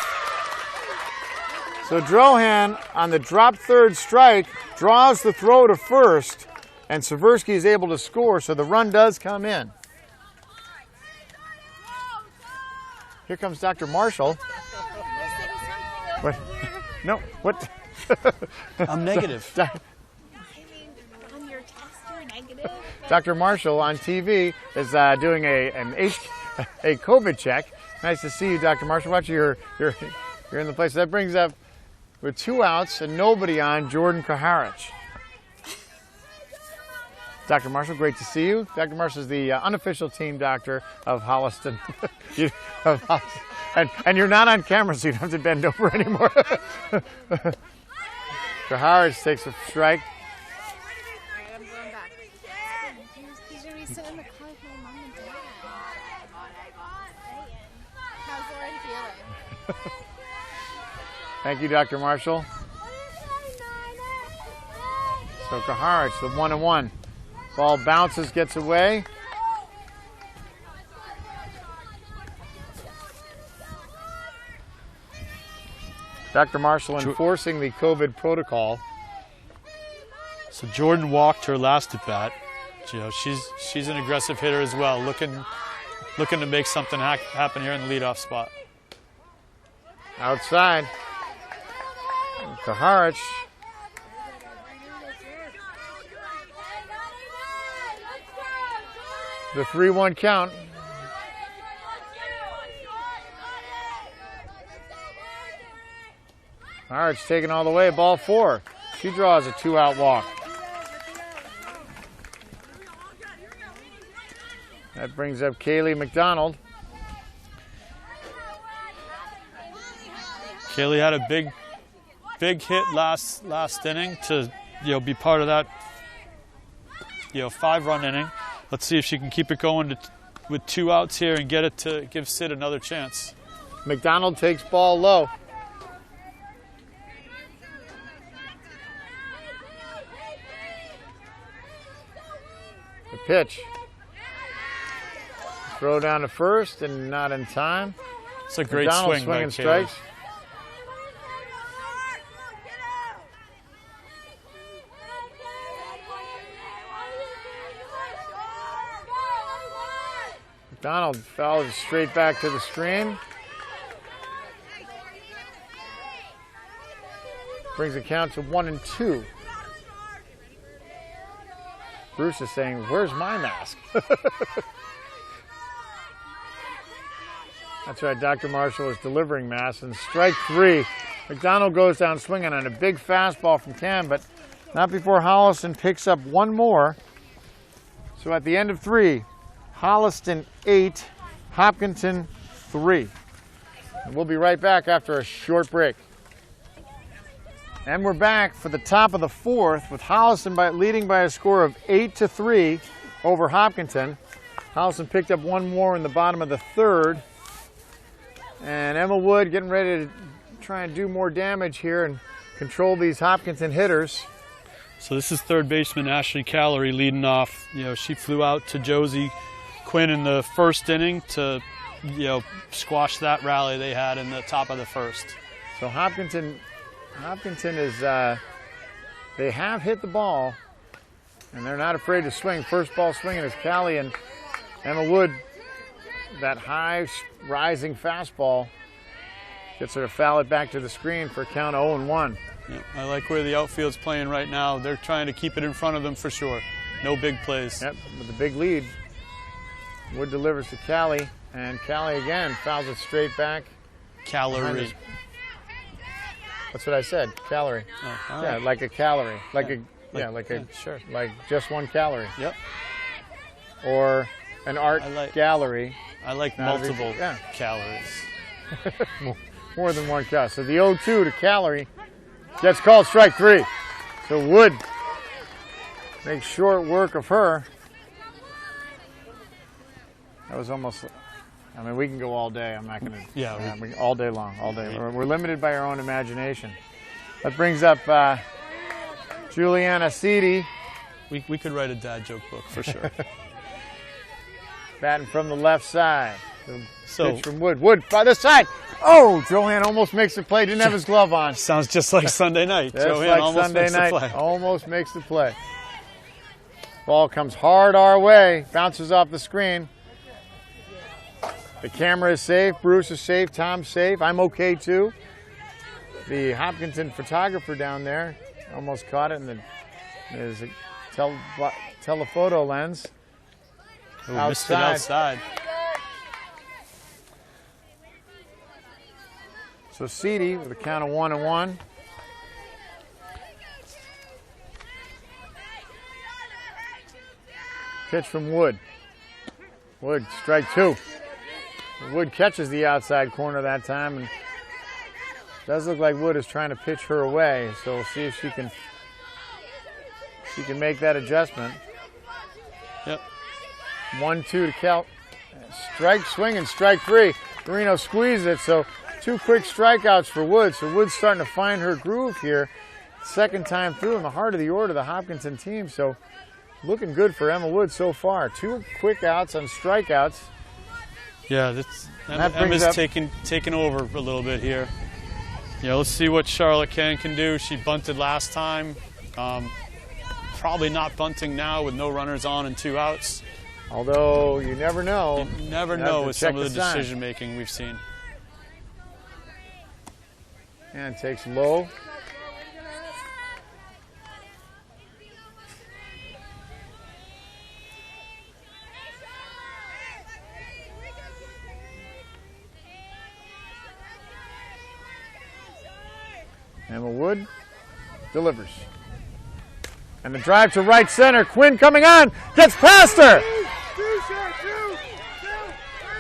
So Drohan on the drop third strike draws the throw to first, and Seversky is able to score, so the run does come in. Here comes Dr. Marshall. What? No, what? I'm negative. On your test, you're negative. Dr. Marshall on TV is doing a COVID check. Nice to see you, Dr. Marshall. Watch you're in the place. That brings up with 2 outs and nobody on, Jordan Kaharich. Dr. Marshall, great to see you. Dr. Marshall is the unofficial team doctor of Holliston. And you're not on camera, so you don't have to bend over anymore. Kaharich takes a strike. I'm going back. He's going to be sitting in the car with my mom and dad. How's Lauren feeling? Thank you, Dr. Marshall. So Kaharich, the 1-1. Ball bounces, gets away. Dr. Marshall enforcing the COVID protocol. So Jordan walked her last at bat. You know, she's an aggressive hitter as well, looking to make something happen here in the leadoff spot. Outside. Kaharich. The 3-1 count. Hart's taken all the way, ball 4. She draws a 2-out walk. That brings up Kaylee McDonald. Kaylee had a big hit last inning to be part of that 5-run inning. Let's see if she can keep it going with 2 outs here and get it to give Sid another chance. McDonald takes ball low. The pitch. Throw down to first and not in time. It's a great McDonald swing by swinging Kaylee. strikes. McDonald fouls it straight back to the screen. Brings the count to 1-2. Bruce is saying, "Where's my mask?" That's right, Dr. Marshall is delivering masks. And strike 3. McDonald goes down swinging on a big fastball from Cam, but not before Holliston picks up one more. So at the end of 3, Holliston 8, Hopkinton 3. And we'll be right back after a short break. And we're back for the top of the 4th with Holliston leading by a score of 8-3 over Hopkinton. Holliston picked up one more in the bottom of the 3rd. And Emma Wood getting ready to try and do more damage here and control these Hopkinton hitters. So this is third baseman Ashley Callery leading off. She flew out to Josie Quinn in the 1st inning to squash that rally they had in the top of the 1st. So Hopkinton is they have hit the ball and they're not afraid to swing. First ball swinging is Callie, and Emma Wood, that high rising fastball, gets her to foul it back to the screen for a count of 0-1. Yep, I like where the outfield's playing right now. They're trying to keep it in front of them for sure. No big plays. Yep, with the big lead. Wood delivers to Callie, and Callie again fouls it straight back. Calorie. That's what I said, calorie. Oh, yeah, right. like a calorie. Like sure. Like just one calorie. Yep. Or an art gallery. I like multiple calories. More than one calorie. So the 0-2 to Calorie gets called strike 3. So Wood makes short work of her. That was almost, I mean, we can go all day. I'm not going to. Yeah. All day long, all day. We're limited by our own imagination. That brings up Juliana Seedy. We could write a dad joke book for sure. Batting from the left side. So pitch from Wood. Wood by the side. Oh, Johan almost makes the play. Didn't have his glove on. Sounds just like Sunday night. Just Johan like almost Sunday makes night. the play. Almost makes the play. Ball comes hard our way. Bounces off the screen. The camera is safe. Bruce is safe. Tom's safe. I'm okay too. The Hopkinton photographer down there almost caught it in his telephoto lens. Ooh, missed it outside. So Seedy with a count of 1-1. Pitch from Wood. Wood, strike 2. Wood catches the outside corner that time, and does look like Wood is trying to pitch her away. So we'll see if she can make that adjustment. Yep. 1-2 to Cal. Strike, swing, and strike 3. Marino squeezed it, so 2 quick strikeouts for Wood. So Wood's starting to find her groove here. Second time through in the heart of the order, the Hopkinton team. So looking good for Emma Wood so far. 2 quick outs on strikeouts. Yeah, Emma's taking over a little bit here. Let's see what Charlotte can do. She bunted last time. Probably not bunting now with no runners on and 2 outs. Although you never know. You never know with some of the decision making we've seen. And takes low. Emma Wood delivers. And the drive to right center. Quinn coming on. Gets past her.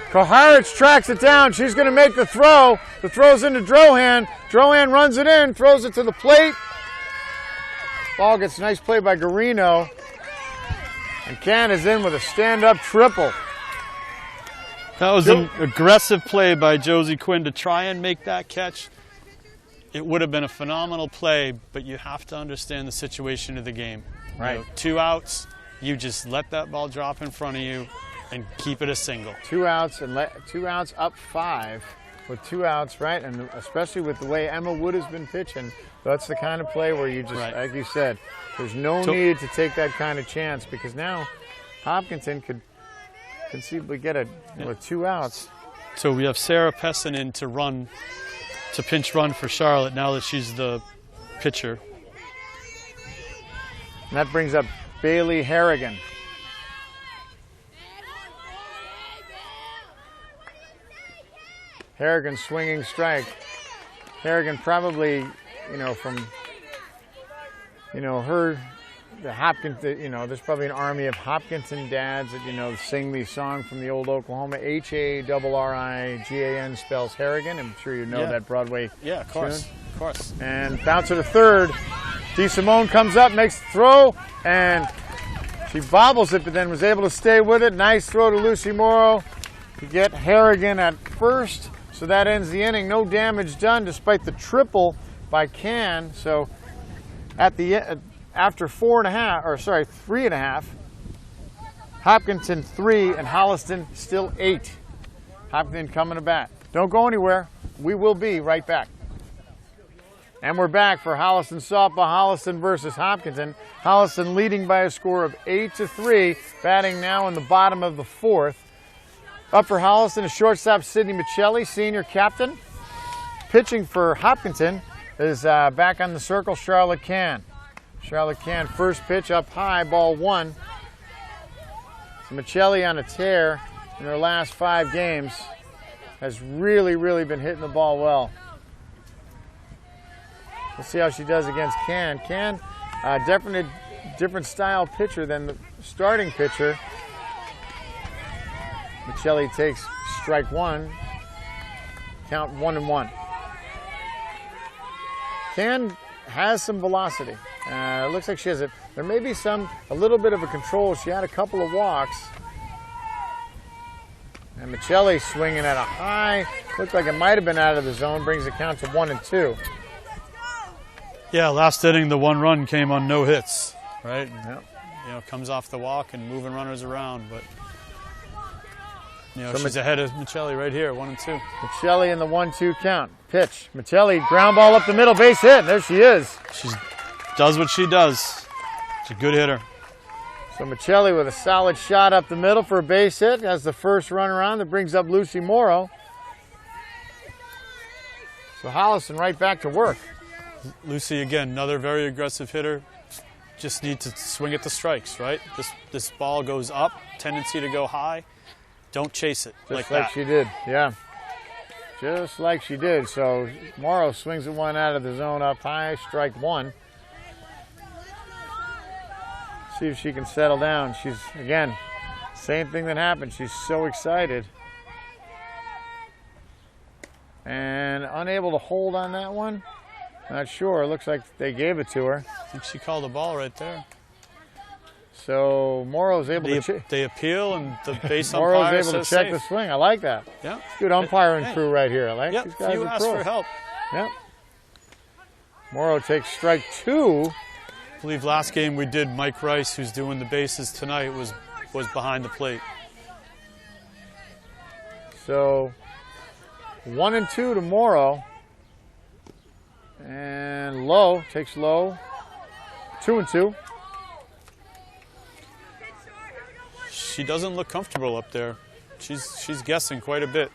Koharich tracks it down. She's going to make the throw. The throw's into Drohan. Drohan runs it in. Throws it to the plate. Ball gets a nice play by Garino. And Can is in with a stand-up triple. That was an aggressive play by Josie Quinn to try and make that catch. It would have been a phenomenal play, but you have to understand the situation of the game. Right. You know, 2 outs, you just let that ball drop in front of you and keep it a single. 2 outs and 2 outs up 5 with 2 outs, right? And especially with the way Emma Wood has been pitching, that's the kind of play where you just, like you said, there's no need to take that kind of chance because now Hopkinton could conceivably get a 2 outs. So we have Sarah Pessin in to pinch run for Charlotte now that she's the pitcher. And that brings up Bailey Harrigan. Harrigan swinging strike. Harrigan probably, from, the Hopkinton, there's probably an army of Hopkinton dads that, sing the song from the old Oklahoma. Harrigan spells Harrigan. I'm sure you know that Broadway Yeah, of course. tune. Of course. And bouncer to third. DeSimone comes up, makes the throw, and she bobbles it, but then was able to stay with it. Nice throw to Lucy Morrow to get Harrigan at first. So that ends the inning. No damage done despite the triple by Can. So at the after 3.5, Hopkinton 3 and Holliston still 8. Hopkinton coming to bat. Don't go anywhere. We will be right back. And we're back for Holliston softball. Holliston versus Hopkinton. Holliston leading by a score of 8-3. Batting now in the bottom of the 4th. Up for Holliston is shortstop Sydney Michelli, senior captain. Pitching for Hopkinton is back on the circle, Charlotte Can. Charlotte Can, first pitch up high, ball 1. So Michelli on a tear in her last 5 games has really, really been hitting the ball well. Let's see how she does against Can. Can, definitely different style pitcher than the starting pitcher. Michelli takes strike 1. Count 1-1. Can has some velocity. It looks like she has there may be a little bit of a control. She had a couple of walks. And Michelli swinging at a high. Looked like it might have been out of the zone. Brings the count to 1-2. Yeah, last inning the 1 run came on no hits, right? Yep. Comes off the walk and moving runners around, but she's ahead of Michelli right here, 1-2. Michelli in the 1-2 count. Pitch. Michelli, ground ball up the middle, base hit. There she is. She does what she does. She's a good hitter. So Michelli with a solid shot up the middle for a base hit. Has the first run around that brings up Lucy Morrow. So Holliston right back to work. Lucy, again, another very aggressive hitter. Just need to swing at the strikes, right? This ball goes up, tendency to go high. Don't chase it Just like she did, yeah. Just like she did. So Morrow swings at one out of the zone up high, strike 1. See if she can settle down. She's, again, same thing that happened. She's so excited. And unable to hold on that one. Not sure. Looks like they gave it to her. I think she called the ball right there. So Morrow's able to they appeal and the base Morrow's umpire able to says check safe. the swing. I like that. Yeah. Good umpiring crew right here. I like these guys you are asked pros. for help. Yep. Morrow takes strike 2. I believe last game we did Mike Rice, who's doing the bases tonight, was behind the plate. So 1-2 to Morrow. And low, takes low. 2-2. She doesn't look comfortable up there. She's guessing quite a bit.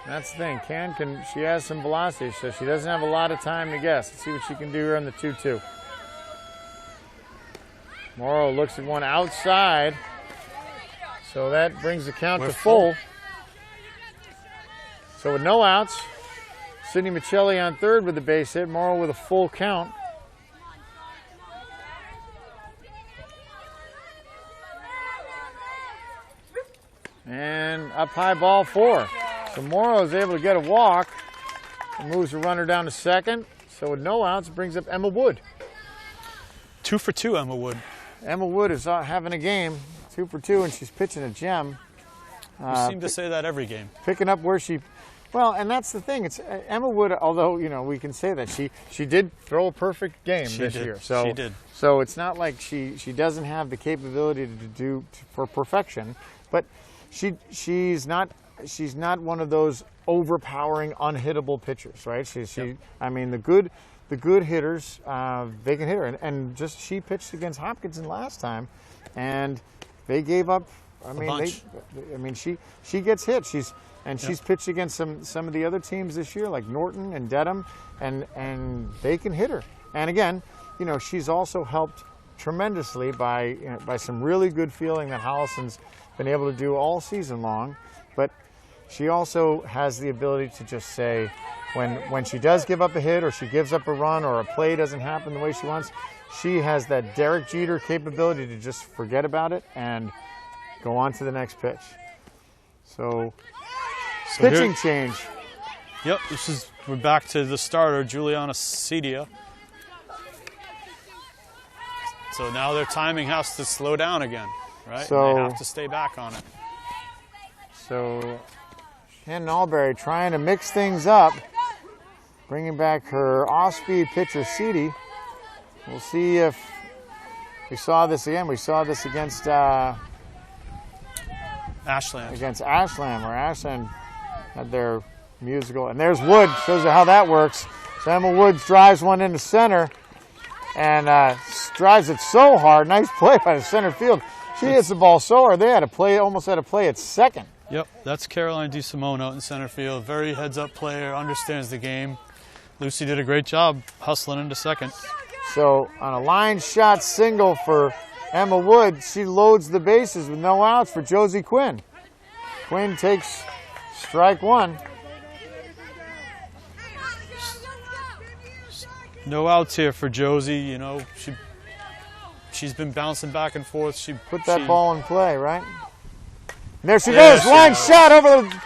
That's the thing. She has some velocity, so she doesn't have a lot of time to guess. Let's see what she can do here on the 2-2. Morrow looks at one outside. So that brings the count to full. So with no outs, Sidney Michelli on third with the base hit. Morrow with a full count. And up high, ball 4. So Morrow is able to get a walk. And moves the runner down to second. So with no outs, brings up Emma Wood. 2 for 2, Emma Wood. Emma Wood is having a game. 2 for 2, and she's pitching a gem. You seem to say that every game. Picking up where she... Well, and that's the thing. It's Emma Wood, although, you know, we can say that. She did throw a perfect game this year. So, she did. So it's not like she doesn't have the capability to do for perfection. But she's not one of those overpowering, unhittable pitchers, right? I mean, the good hitters, they can hit her. And just she pitched against Hopkinton last time, and they gave up. I mean, she gets hit. She's pitched against some of the other teams this year, like Norton and Dedham, and they can hit her. And again, you know, she's also helped tremendously by some really good fielding that Holliston's been able to do all season long. But she also has the ability to just say, when she does give up a hit, or she gives up a run, or a play doesn't happen the way she wants, she has that Derek Jeter capability to just forget about it and go on to the next pitch. So pitching change. Yep, we're back to the starter, Juliana Cedia. So now their timing has to slow down again, right? So they have to stay back on it. So Shannon Alberry trying to mix things up, bringing back her off-speed pitcher, Cedia. We'll see if we saw this again. We saw this against Ashland. Against Ashland, where Ashland had their musical. And there's Wood, shows you how that works. So Emma Woods drives one into center and drives it so hard. Nice play by the center field. She hits the ball so hard, they almost had to play at second. Yep, that's Caroline DeSimone out in center field. Very heads-up player, understands the game. Lucy did a great job hustling into second. So on a line shot single for Emma Wood, she loads the bases with no outs for Josie Quinn. Quinn takes strike 1. No outs here for Josie. You know, she's been bouncing back and forth. She put that ball in play, right? And there she goes, line shot over the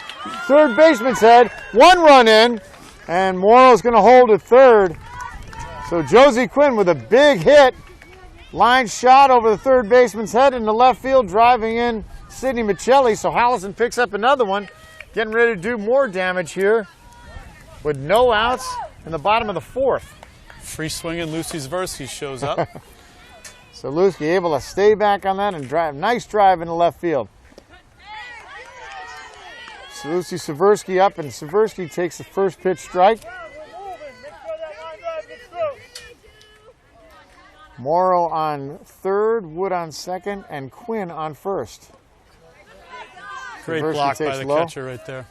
third baseman's head. 1 run in, and Morrow's going to hold at third. So Josie Quinn with a big hit. Line shot over the third baseman's head in the left field, driving in Sidney Michelli. So Holliston picks up another one, getting ready to do more damage here with no outs in the bottom of the 4th. Free swinging Lucy Zversky shows up. So Lucy able to stay back on that and drive. Nice drive in the left field. So Lucy Zversky up, and Zversky takes the first pitch strike. Morrow on third, Wood on second, and Quinn on first. Great Zversky block by the low. catcher right there.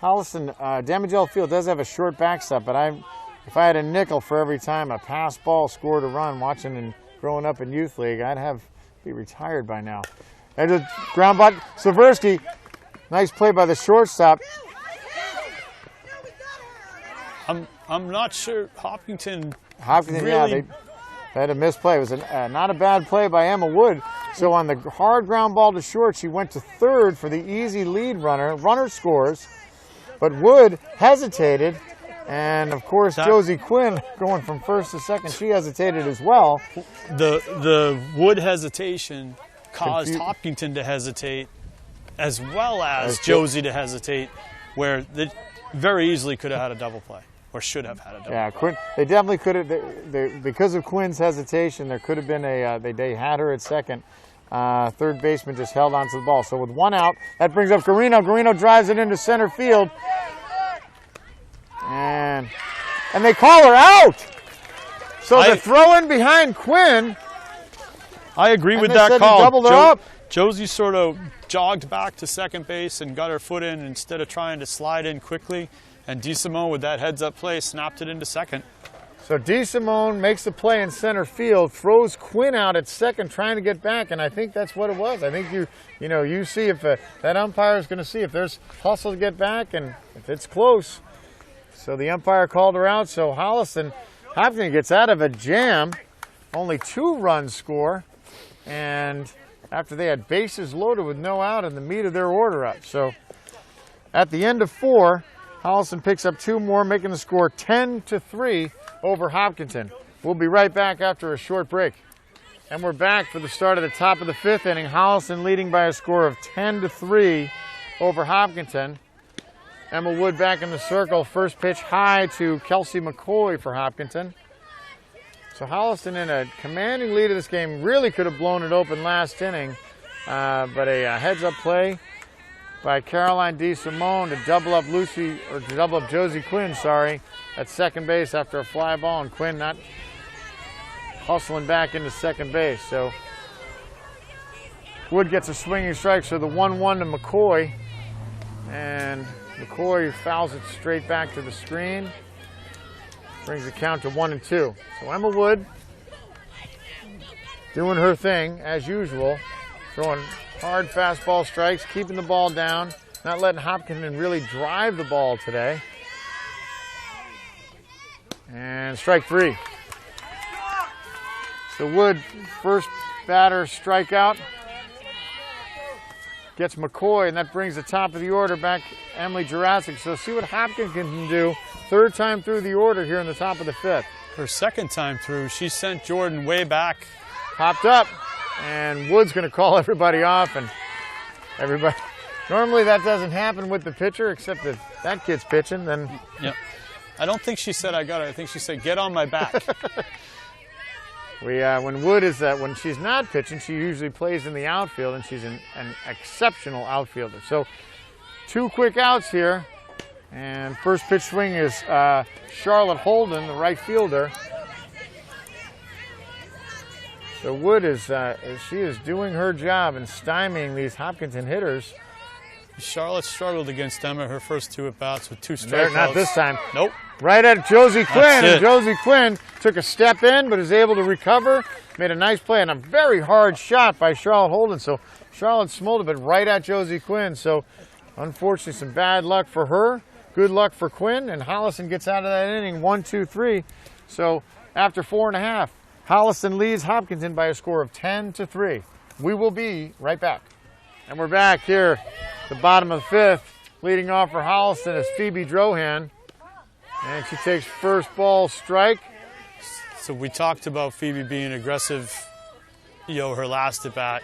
Holliston, Damagel Field does have a short backstop, but if I had a nickel for every time a pass ball scored a run watching and growing up in youth league, I'd be retired by now. And a ground ball, Zversky, nice play by the shortstop. I'm not sure Hopkinton really, yeah, they had a misplay. It was not a bad play by Emma Wood. So on the hard ground ball to short, she went to third for the easy lead runner. Runner scores, but Wood hesitated, and of course Josie Quinn going from first to second, she hesitated as well. The Wood hesitation caused Hopkinton to hesitate, as well as Josie to hesitate, where they very easily could have had a double play. Or should have had a double. Yeah, Quinn. They definitely could have. Because of Quinn's hesitation, there could have been a. They had her at second. Third baseman just held onto the ball. So with 1 out, that brings up Garino. Garino drives it into center field, and they call her out. So the throw in behind Quinn. I agree with that call. Doubled her up. Josie sort of jogged back to second base and got her foot in instead of trying to slide in quickly. And DeSimone, with that heads-up play, snapped it into second. So DeSimone makes the play in center field, throws Quinn out at second, trying to get back, and I think that's what it was. I think you see if that umpire is going to see if there's hustle to get back, and if it's close. So the umpire called her out. So Hopkinton gets out of a jam, only 2 runs score, and after they had bases loaded with no out in the meat of their order up. So at the end of 4, Holliston picks up 2 more, making the score 10-3 over Hopkinton. We'll be right back after a short break. And we're back for the start of the top of the 5th inning. Holliston leading by a score of 10-3 over Hopkinton. Emma Wood back in the circle. First pitch high to Kelsey McCoy for Hopkinton. So Holliston in a commanding lead of this game. Really could have blown it open last inning, but a heads-up play by Caroline DeSimone to double up Josie Quinn, at second base after a fly ball, and Quinn not hustling back into second base. So Wood gets a swinging strike, so the 1-1 to McCoy, and McCoy fouls it straight back to the screen. Brings the count to 1-2. So Emma Wood doing her thing as usual, throwing hard fastball strikes, keeping the ball down, not letting Hopkinton really drive the ball today. And strike 3. So Wood, first batter strikeout, gets McCoy, and that brings the top of the order back Emily Jurassic. So see what Hopkinton can do. 3rd time through the order here in the top of the 5th. Her 2nd time through, she sent Jordan way back. Popped up, and Wood's going to call everybody off, and everybody. Normally that doesn't happen with the pitcher, except if that kid's pitching, then. Yep. I don't think she said I got it. I think she said get on my back. When Wood is when she's not pitching, she usually plays in the outfield, and she's an exceptional outfielder. So 2 quick outs here, and first pitch swing is Charlotte Holden, the right fielder. So Wood she is doing her job and stymieing these Hopkinton hitters. Charlotte struggled against Emma her first 2 at-bats with 2 strikeouts. Not this time. Nope. Right at Josie Quinn, and it. Josie Quinn took a step in, but is able to recover, made a nice play, and a very hard shot by Charlotte Holden. So Charlotte smolded it right at Josie Quinn. So unfortunately, some bad luck for her. Good luck for Quinn, and Holliston gets out of that inning 1-2-3. So after 4.5, Holliston leads Hopkinton by a score of 10-3. We will be right back. And we're back here at the bottom of the 5th. Leading off for Holliston is Phoebe Drohan. And she takes first ball strike. So we talked about Phoebe being aggressive, her last at bat.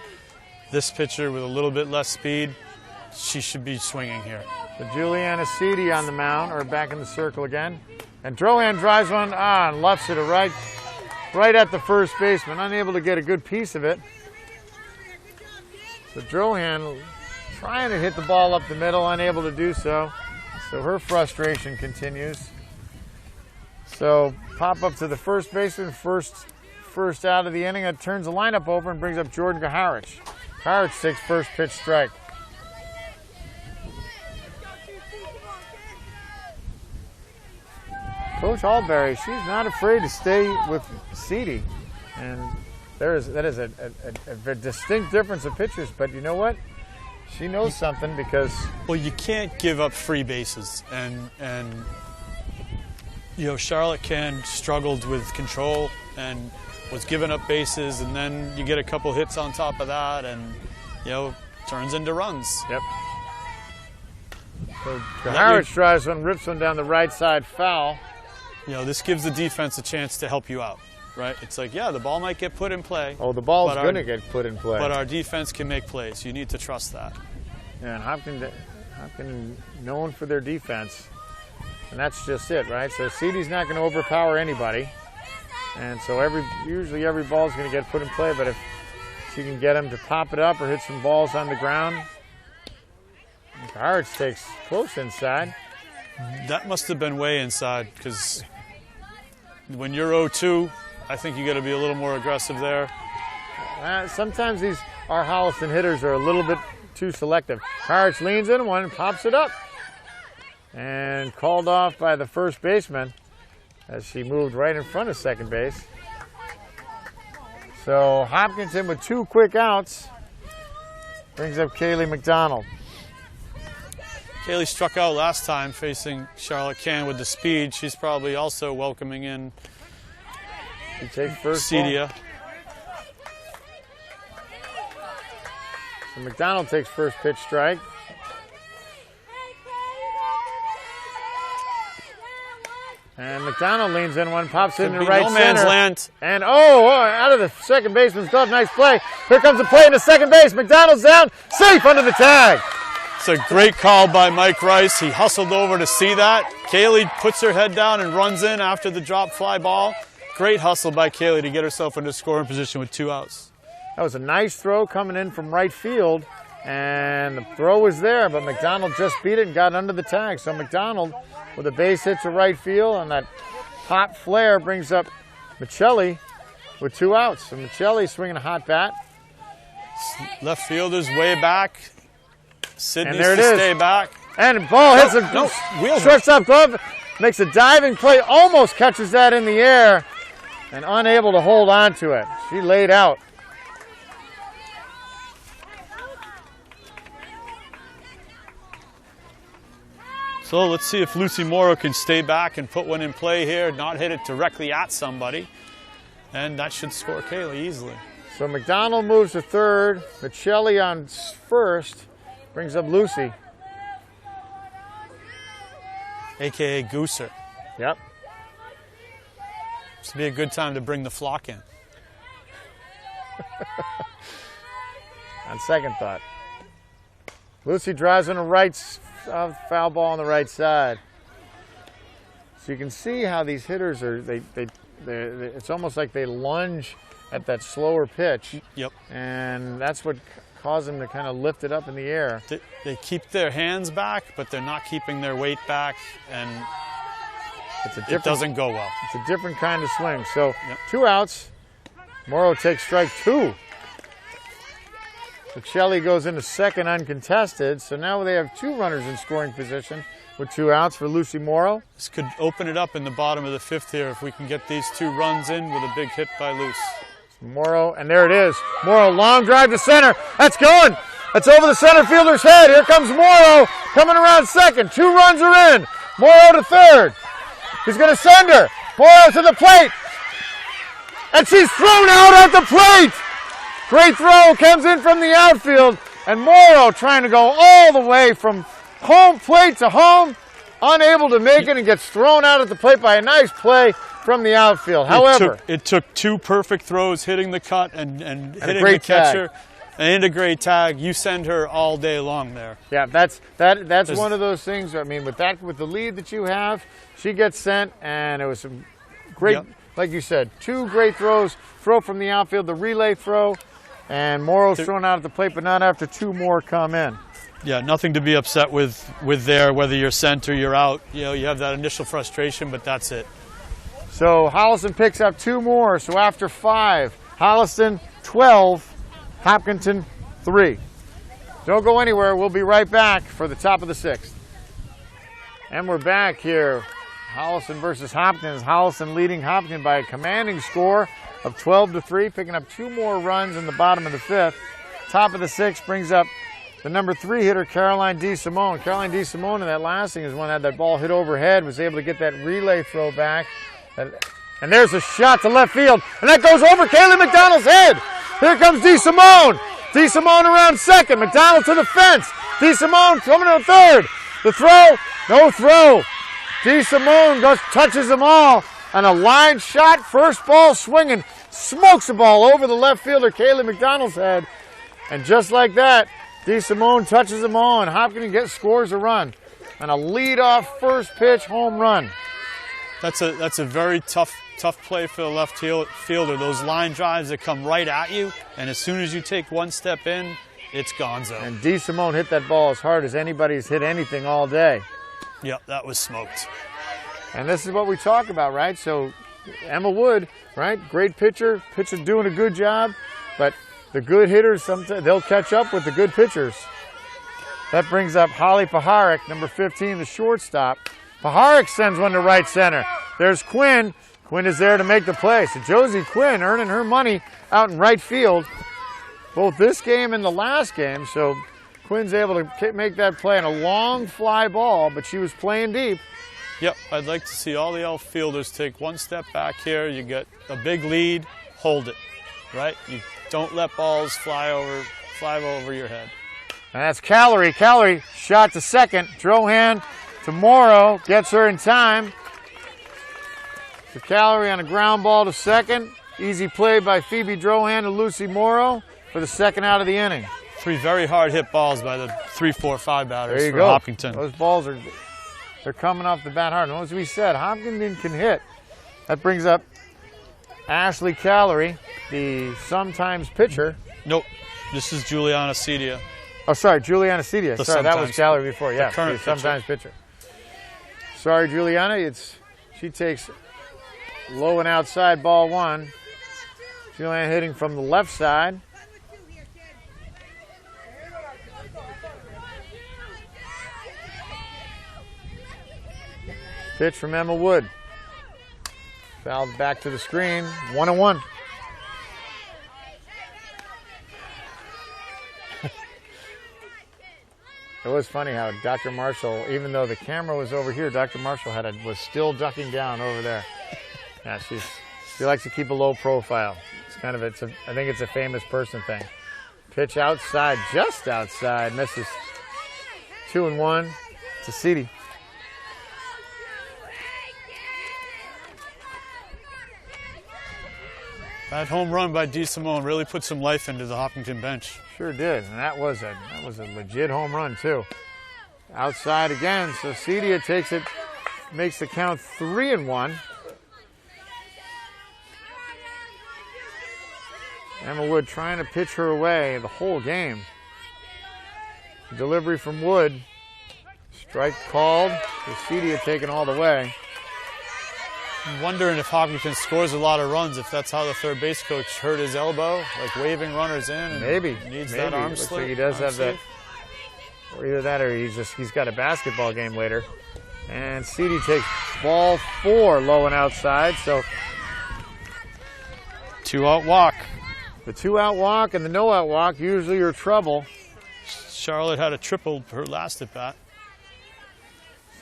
This pitcher with a little bit less speed, she should be swinging here. So Juliana Seedy on the mound, or back in the circle again. And Drohan drives one and lefts it right at the first baseman, unable to get a good piece of it. So Drohan trying to hit the ball up the middle, unable to do so. So her frustration continues. So pop up to the first baseman, first out of the inning. It turns the lineup over and brings up Jordan Gaharich. Gaharich takes first pitch strike. Coach Alberry, she's not afraid to stay with Seedy, and that is a distinct difference of pitchers. But you know what? She knows something because you can't give up free bases, and Charlotte Cann struggled with control and was giving up bases, and then you get a couple hits on top of that, and turns into runs. Yep. So Gaharich drives one, rips one down the right side, foul. This gives the defense a chance to help you out, right? It's like, the ball might get put in play. Oh, the ball's going to get put in play. But our defense can make plays. You need to trust that. Yeah, and Hopkins known for their defense, and that's just it, right? So Seedy's not going to overpower anybody, and so usually every ball's going to get put in play. But if she can get him to pop it up or hit some balls on the ground, Gaharich takes close inside. That must have been way inside, because when you're 0-2, I think you got to be a little more aggressive there. Sometimes our Holliston hitters are a little bit too selective. Gaharich leans in one and pops it up, and called off by the first baseman. as she moved right in front of second base. So Hopkinton with 2 quick outs brings up Kaylee Mcdonald. Kaylee struck out last time facing Charlotte Can with the speed. She's probably also welcoming in She takes first ball. Cedia. So McDonald takes first pitch strike. And McDonald leans in one, pops into right no man's center. land. And out of the second baseman's glove, nice play. Here comes the play into second base. McDonald's down, safe under the tag. It's a great call by Mike Rice. He hustled over to see that. Kaylee puts her head down and runs in after the drop fly ball. Great hustle by Kaylee to get herself into scoring position with 2 outs. That was a nice throw coming in from right field. And the throw was there, but McDonald just beat it and got under the tag. So McDonald with a base hit to right field, and that hot flare brings up Michelli with 2 outs. So Michelli swinging a hot bat. Left fielder's way back. Sid And needs there to it is. stay back. And the ball hits a wheels shortstop glove, makes a diving play, almost catches that in the air, and unable to hold on to it. She laid out. So let's see if Lucy Morrow can stay back and put one in play here, not hit it directly at somebody. And that should score Kaylee easily. So McDonald moves to third. Michelli on first. Brings up Lucy. AKA Gooser. Yep. This would be a good time to bring the flock in. On second thought. Lucy drives on the right, foul ball on the right side. So you can see how these hitters are, it's almost like they lunge at that slower pitch. Yep. And that's what caused them to kind of lift it up in the air. They keep their hands back, but they're not keeping their weight back, and it doesn't go well. It's a different kind of swing. So 2 outs. Morrow takes strike 2. Michelli goes into second uncontested. So now they have 2 runners in scoring position with 2 outs for Lucy Morrow. This could open it up in the bottom of the 5th here if we can get these 2 runs in with a big hit by Luce. Morrow, and there it is. Morrow, long drive to center. That's going. That's over the center fielder's head. Here comes Morrow coming around second. 2 runs are in. Morrow to third. He's going to send her. Morrow to the plate. And she's thrown out at the plate. Great throw comes in from the outfield. And Morrow trying to go all the way from home plate to home. Unable to make it and gets thrown out at the plate by a nice play from the outfield. However, it took 2 perfect throws hitting the cut and hitting the catcher. And a great tag. You send her all day long there. Yeah, that's one of those things. I mean, with the lead that you have, she gets sent, and it was some great, like you said, 2 great throws. Throw from the outfield, the relay throw, and Morrow's thrown out at the plate, but not after 2 more come in. Yeah, nothing to be upset with there, whether you're sent or you're out. You know, you have that initial frustration, but that's it. So Holliston picks up 2 more. So after 5, Holliston 12, Hopkinton 3. Don't go anywhere. We'll be right back for the top of the 6th. And we're back here. Holliston versus Hopkins. Holliston leading Hopkins by a commanding score of 12-3, picking up 2 more runs in the bottom of the 5th. Top of the 6th brings up the number 3 hitter, Caroline DeSimone. Caroline DeSimone in that last inning is one that had that ball hit overhead, was able to get that relay throw back. And there's a shot to left field, and that goes over Kaylee McDonald's head. Here comes DeSimone. DeSimone around second. McDonald to the fence. DeSimone coming to third. The throw, no throw. DeSimone touches them all, and a line shot, first ball swinging, smokes the ball over the left fielder, Kaylee McDonald's head. And just like that, DeSimone touches them all, and Hopkins scores a run. And a leadoff first pitch home run. That's a very tough play for the left fielder. Those line drives that come right at you, and as soon as you take 1 step in, it's gonzo. And DeSimone hit that ball as hard as anybody's hit anything all day. Yep, that was smoked. And this is what we talk about, right? So Emma Wood, right? Great pitcher doing a good job, but the good hitters, sometimes they'll catch up with the good pitchers. That brings up Holly Paharik, number 15, the shortstop. Paharik sends one to right center. There's Quinn. Quinn is there to make the play. So Josie Quinn earning her money out in right field, both this game and the last game. So Quinn's able to make that play on a long fly ball, but she was playing deep. Yep, I'd like to see all the outfielders take one step back here. You get a big lead, hold it, right? You don't let balls fly over your head. And that's Calorie. Calorie shot to second. Drohan to Morrow. Gets her in time. So Calorie on a ground ball to second. Easy play by Phoebe Drohan to Lucy Morrow for the second out of the inning. 3 very hard hit balls by the 3, 4, 5 batters There you for go. Hopkinton. Those balls they're coming off the bat hard. And as we said, Hopkinton can hit. That brings up Ashley Calorie, the sometimes pitcher. Nope, this is Juliana Cedia. Oh, sorry, Juliana Cedia. The Sorry, that was sometimes- Calorie before. Yeah, current the sometimes pitcher. Sorry, Juliana. She takes low and outside ball 1. Juliana hitting from the left side. Pitch from Emma Wood. Fouled back to the screen. 1-1. It was funny how Dr. Marshall, even though the camera was over here, Dr. Marshall was still ducking down over there. Yeah, she likes to keep a low profile. It's kind of I think it's a famous person thing. Pitch outside, just outside, misses. 2-1 to Cedia. That home run by D. Simone really put some life into the Hopkinton bench. Sure did, and that was a legit home run too. Outside again, so Cedia takes it, makes the count 3-1. Emma Wood trying to pitch her away the whole game. Delivery from Wood. Strike called. So Cedia taken all the way. I'm wondering if Hopkinton scores a lot of runs, if that's how the third base coach hurt his elbow, like waving runners in. And Maybe. Needs Maybe. that arm Looks sleeve. like he does arm have that. sleeve. Or either that or he's got a basketball game later. And Cedia takes ball 4 low and outside. So 2-out walk. the 2-out walk and the no-out walk usually are trouble. Charlotte had a triple her last at bat.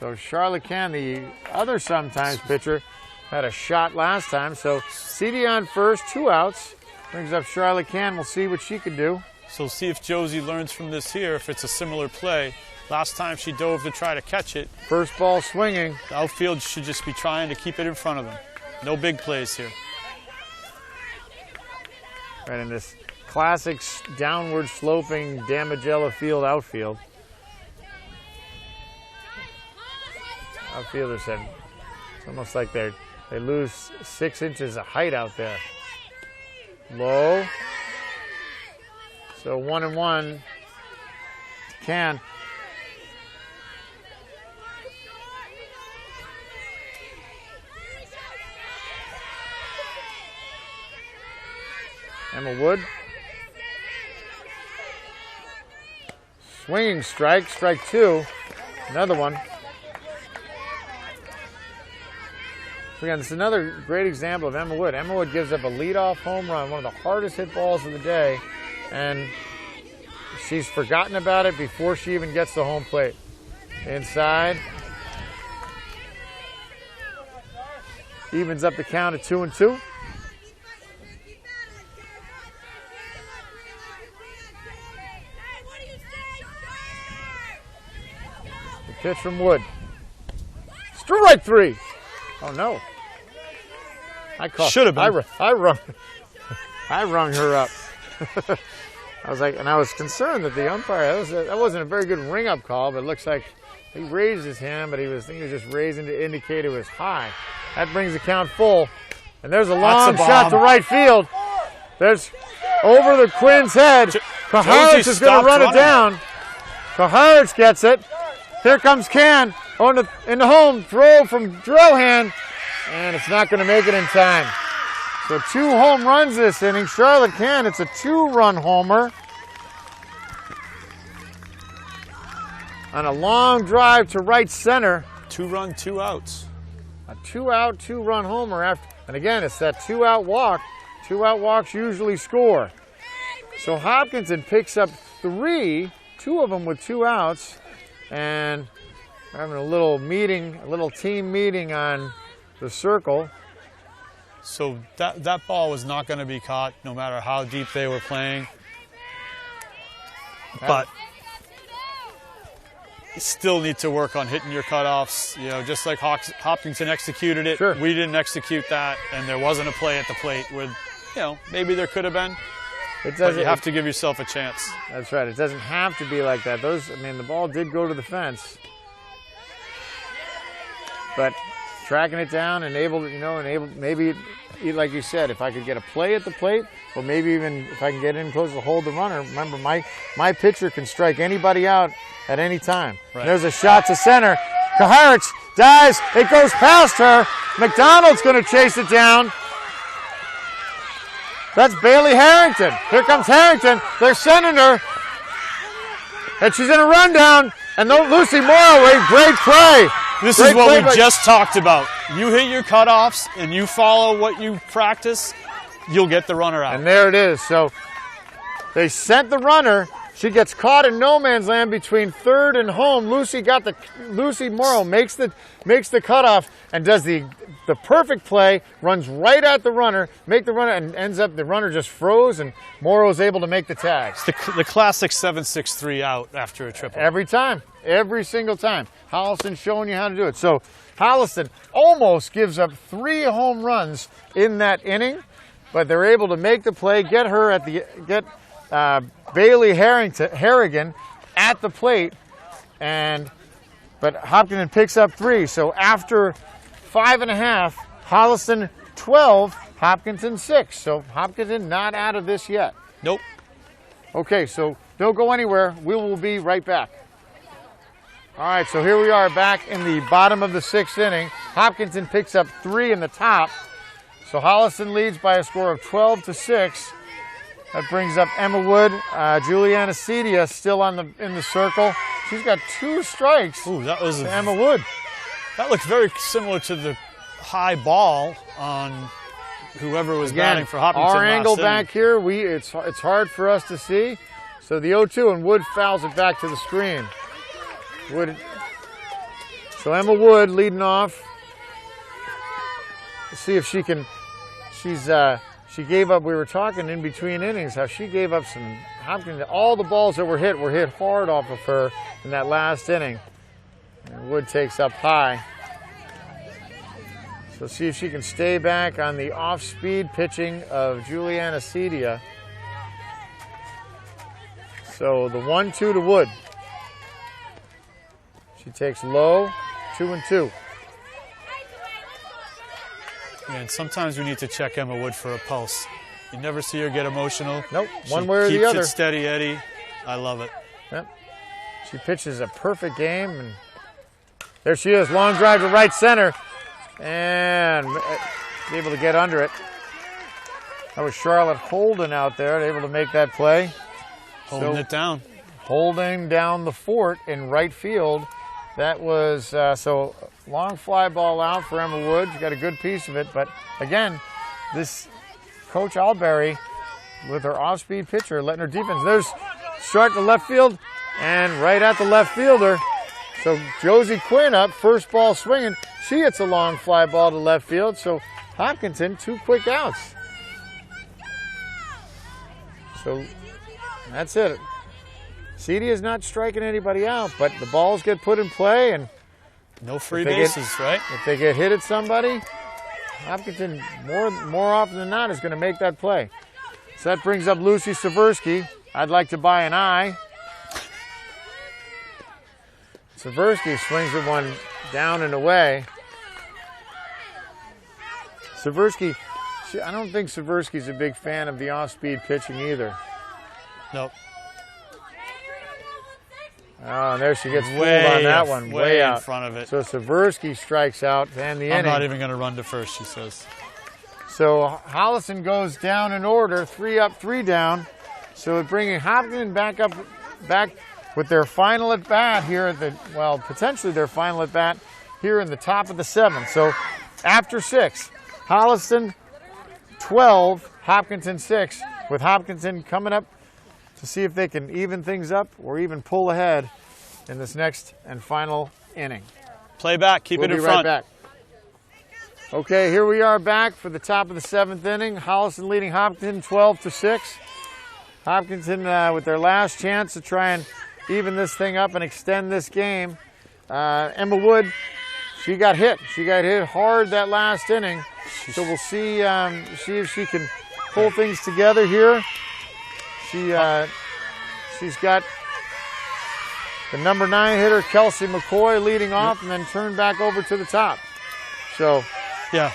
So Charlotte Can, the other sometimes pitcher, had a shot last time. So Cedia on first, 2 outs. Brings up Charlotte Can. We'll see what she can do. So see if Josie learns from this here, if it's a similar play. Last time she dove to try to catch it. First ball swinging. The outfield should just be trying to keep it in front of them. No big plays here. Right in this classic downward sloping Damigella field outfield. Outfielders said it's almost like they lose 6 inches of height out there. Low. So 1-1. Can. Emma Wood. Swinging strike, strike 2. Another one. So again, this is another great example of Emma Wood. Emma Wood gives up a leadoff home run, one of the hardest hit balls of the day, and she's forgotten about it before she even gets to home plate. Inside. Evens up the count at 2-2. The pitch from Wood. Strike 3. Oh no! Should have been. I rung her up. I was like, and I was concerned that the umpire that wasn't a very good ring-up call, but it looks like he raised his hand, but I think he was just raising to indicate it was high. That brings the count full, and there's a long shot to right field. There's over the Quinn's head. Kaharich is going to run it down. Kaharich gets it. Here comes Can. In the home, throw from Drohan, and it's not going to make it in time. So 2 home runs this inning. Charlotte Can, it's a 2-run homer. On a long drive to right center. 2 run, 2 outs. a 2-out, 2-run homer after, and again, it's that 2-out walk. 2-out walks usually score. So Hopkinton picks up 3, 2 of them with 2 outs, and having a little meeting, a little team meeting on the circle. So that ball was not going to be caught no matter how deep they were playing. But you still need to work on hitting your cutoffs. You know, just like Hopkinton executed it, Sure. We didn't execute that, and there wasn't a play at the plate where, you know, maybe there could have been. But you have to give yourself a chance. That's right. It doesn't have to be like that. The ball did go to the fence. But tracking it down, maybe, like you said, if I could get a play at the plate, or maybe even if I can get in close to hold the runner. Remember, my pitcher can strike anybody out at any time. Right. There's a shot to center. Kaharich dives. It goes past her. McDonald's going to chase it down. That's Bailey Harrington. Here comes Harrington. They're sending her. And she's in a rundown. And Lucy Morrow, a great play. This is what we just talked about. You hit your cutoffs and you follow what you practice, you'll get the runner out. And there it is. So they sent the runner. She gets caught in no man's land between third and home. Lucy Morrow makes the cutoff and does the perfect play, runs right at the runner, and ends up the runner just froze, and Morrow's able to make the tag. It's the classic 7-6-3 out after a triple. Every time. Every single time. Holliston's showing you how to do it. So Holliston almost gives up 3 home runs in that inning, but they're able to make the play, get Bailey Harrigan at the plate, but Hopkinton picks up 3. So after 5.5, Holliston 12, Hopkinton 6. So Hopkinton not out of this yet. Nope. Okay, so don't go anywhere. We will be right back. All right, so here we are back in the bottom of the 6th inning. Hopkinton picks up 3 in the top. So Holliston leads by a score of 12-6. That brings up Emma Wood. Juliana Cedia still in the circle. She's got 2 strikes. Ooh, that was Emma Wood. That looked very similar to the high ball on whoever was batting for Hopkinton. Our angle last back here, it's hard for us to see. So the 0-2, and Wood fouls it back to the screen. So Emma Wood leading off. Let's see if she can. She gave up. We were talking in between innings how she gave up some. Hopkins. All the balls that were hit hard off of her in that last inning. And Wood takes up high. So see if she can stay back on the off-speed pitching of Juliana Cedia. So the 1-2 to Wood. She takes low, 2-2. And sometimes we need to check Emma Wood for a pulse. You never see her get emotional. Nope, one way or the other. Keeps it steady, Eddie. I love it. Yep. She pitches a perfect game, and there she is, long drive to right center, and able to get under it. That was Charlotte Holden out there, able to make that play. Holding it down. Holding down the fort in right field. That was, so long fly ball out for Emma Wood. She got a good piece of it, but again, this Coach Alberry with her off-speed pitcher letting her defense. There's strike to left field and right at the left fielder. So Josie Quinn up, first ball swinging. She hits a long fly ball to left field. So Hopkinton, 2 quick outs. So that's it. Cedia is not striking anybody out, but the balls get put in play, and no free bases, right? If they get hit at somebody, Hopkinton more often than not is going to make that play. So that brings up Lucy Seversky. I'd like to buy an eye. Seversky swings at one down and away. Seversky, I don't think Seversky's a big fan of the off-speed pitching either. Nope. Oh, and there she gets fooled on that one. Way out in front of it. So Seversky strikes out to end the inning. I'm not even going to run to first, she says. So Holliston goes down in order, 3 up, 3 down. So bringing Hopkinton back with their final at bat here at potentially their final at bat here in the top of the 7th. So after 6. Holliston 12, Hopkinton 6, with Hopkinton coming up to see if they can even things up or even pull ahead in this next and final inning. Play back. Keep it in front. We'll be right back. Okay, here we are back for the top of the 7th inning. Holliston leading Hopkinton 12-6. Hopkinton with their last chance to try and even this thing up and extend this game. Emma Wood, she got hit. She got hit hard that last inning. So we'll see if she can pull things together here. She's got the number 9 hitter, Kelsey McCoy, leading off and then turned back over to the top. So, yeah,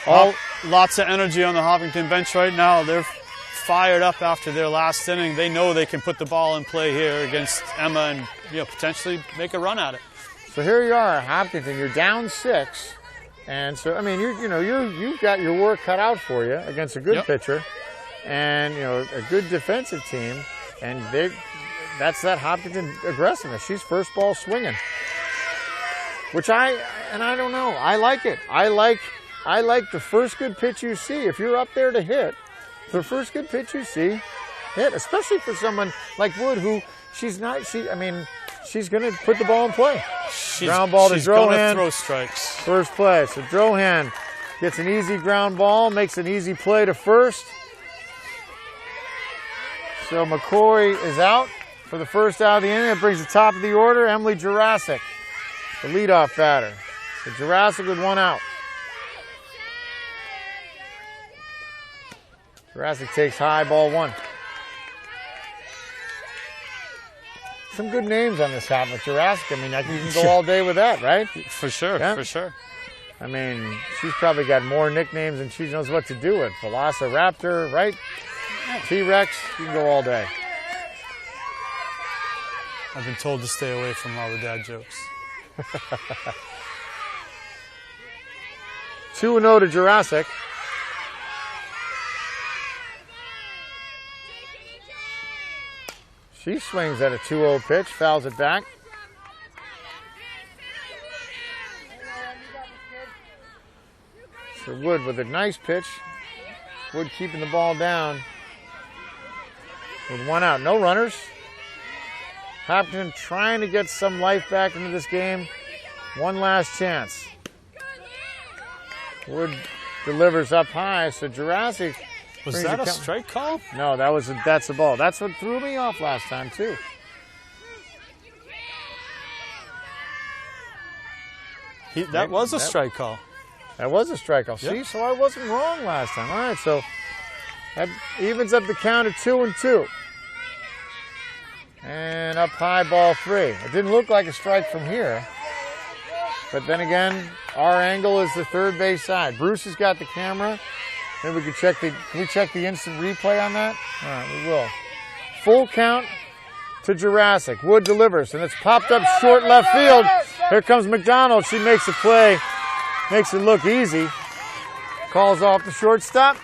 lots of energy on the Hopkinton bench right now. They're fired up after their last inning. They know they can put the ball in play here against Emma and potentially make a run at it. So here you are, Hopkinton. You're down 6, and so I mean you've got your work cut out for you against a good pitcher, and a good defensive team, and that's that Hopkinton aggressiveness. She's first ball swinging, which I don't know. I like it. I like the first good pitch you see. If you're up there to hit, the first good pitch you see, hit. Especially for someone like Wood, who she's going to put the ball in play. Ground ball to Drohan. She's going to throw strikes. First play. So Drohan gets an easy ground ball, makes an easy play to first. So McCoy is out for the first out of the inning. That brings the top of the order, Emily Jurassic, the leadoff batter. So Jurassic with 1 out. Jurassic takes high, ball 1. Some good names on this hat with Jurassic. I mean, you can go all day with that, right? For sure, for sure. I mean, she's probably got more nicknames than she knows what to do with. Velociraptor, right? T-Rex, you can go all day. I've been told to stay away from all the dad jokes. 2-0 to Jurassic. She swings at a 2-0 pitch, fouls it back. So Wood with a nice pitch. Wood keeping the ball down with 1 out. No runners. Hopkinton trying to get some life back into this game. One last chance. Wood delivers up high, so Jurassic. Was that a strike call? No, that's a ball. That's what threw me off last time, too. That was a strike call. That was a strike call. See, so I wasn't wrong last time. All right, so that evens up the count at 2-2. And up high, ball 3. It didn't look like a strike from here. But then again, our angle is the third base side. Bruce has got the camera. Maybe we could check can we check the instant replay on that? All right, we will. Full count to Jurassic. Wood delivers, and it's popped up short left field. Here comes McDonald. She makes a play, makes it look easy. Calls off the shortstop.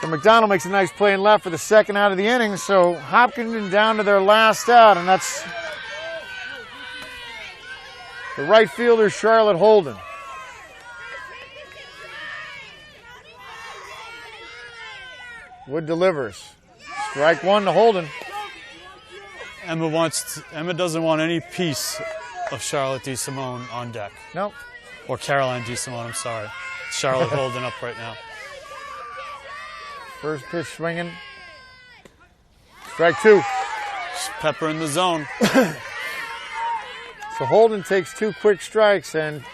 So McDonald makes a nice play in left for the second out of the inning. So Hopkinton down to their last out, and that's the right fielder, Charlotte Holden. Wood delivers. Strike 1 to Holden. Emma doesn't want any piece of Charlotte DeSimone on deck. Nope. Or Caroline DeSimone, I'm sorry. Charlotte Holden up right now. First pitch swinging. Strike 2. Just pepper in the zone. So Holden takes 2 quick strikes, and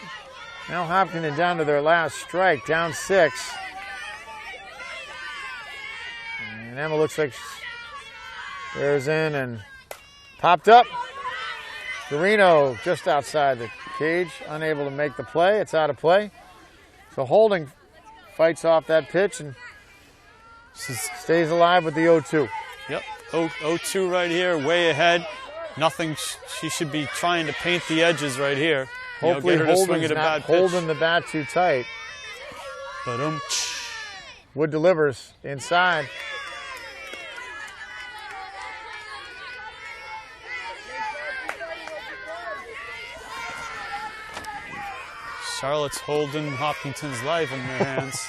now Hopkinton down to their last strike, down 6. And Emma looks like there's in and popped up. Garino just outside the cage, unable to make the play. It's out of play. So Holden fights off that pitch and stays alive with the 0-2. Yep, 0-2 right here, way ahead. Nothing, she should be trying to paint the edges right here. Hopefully get her to swing Holden's at a not bad pitch. holding the bat too tight. But Wood delivers inside. Charlotte's holding Hopkinton's life in their hands,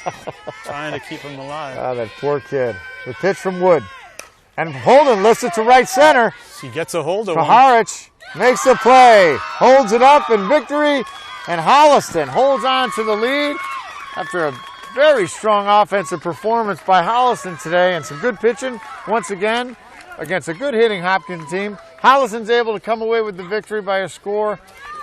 trying to keep him alive. Oh, that poor kid. The pitch from Wood. And Holden lifts it to right center. She gets a hold of one. Kaharich makes the play, holds it up in victory, and Holliston holds on to the lead after a very strong offensive performance by Holliston today and some good pitching once again against a good hitting Hopkins team. Holliston's able to come away with the victory by a score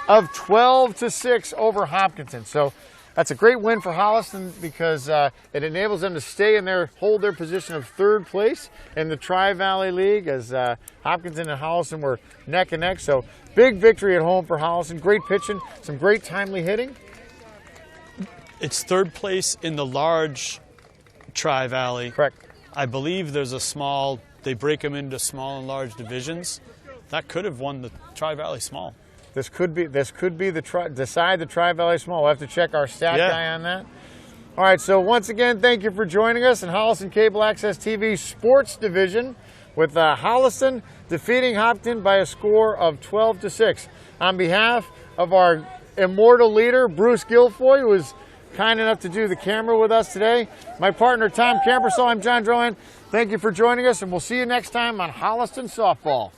of 12-6 over Hopkinton. So that's a great win for Holliston because it enables them to stay in hold their position of third place in the Tri-Valley League as Hopkinton and Holliston were neck and neck. So big victory at home for Holliston. Great pitching, some great timely hitting. It's third place in the large Tri-Valley. Correct. I believe there's a small, they break them into small and large divisions. That could have won the Tri-Valley small. This could be decide the Tri-Valley small. We'll have to check our stat guy on that. All right, so once again, thank you for joining us in Holliston Cable Access TV Sports Division with Holliston defeating Hopkinton by a score of 12-6. On behalf of our immortal leader, Bruce Guilfoy, who was kind enough to do the camera with us today, my partner, Tom Campersall, I'm John Drohan. Thank you for joining us, and we'll see you next time on Holliston Softball.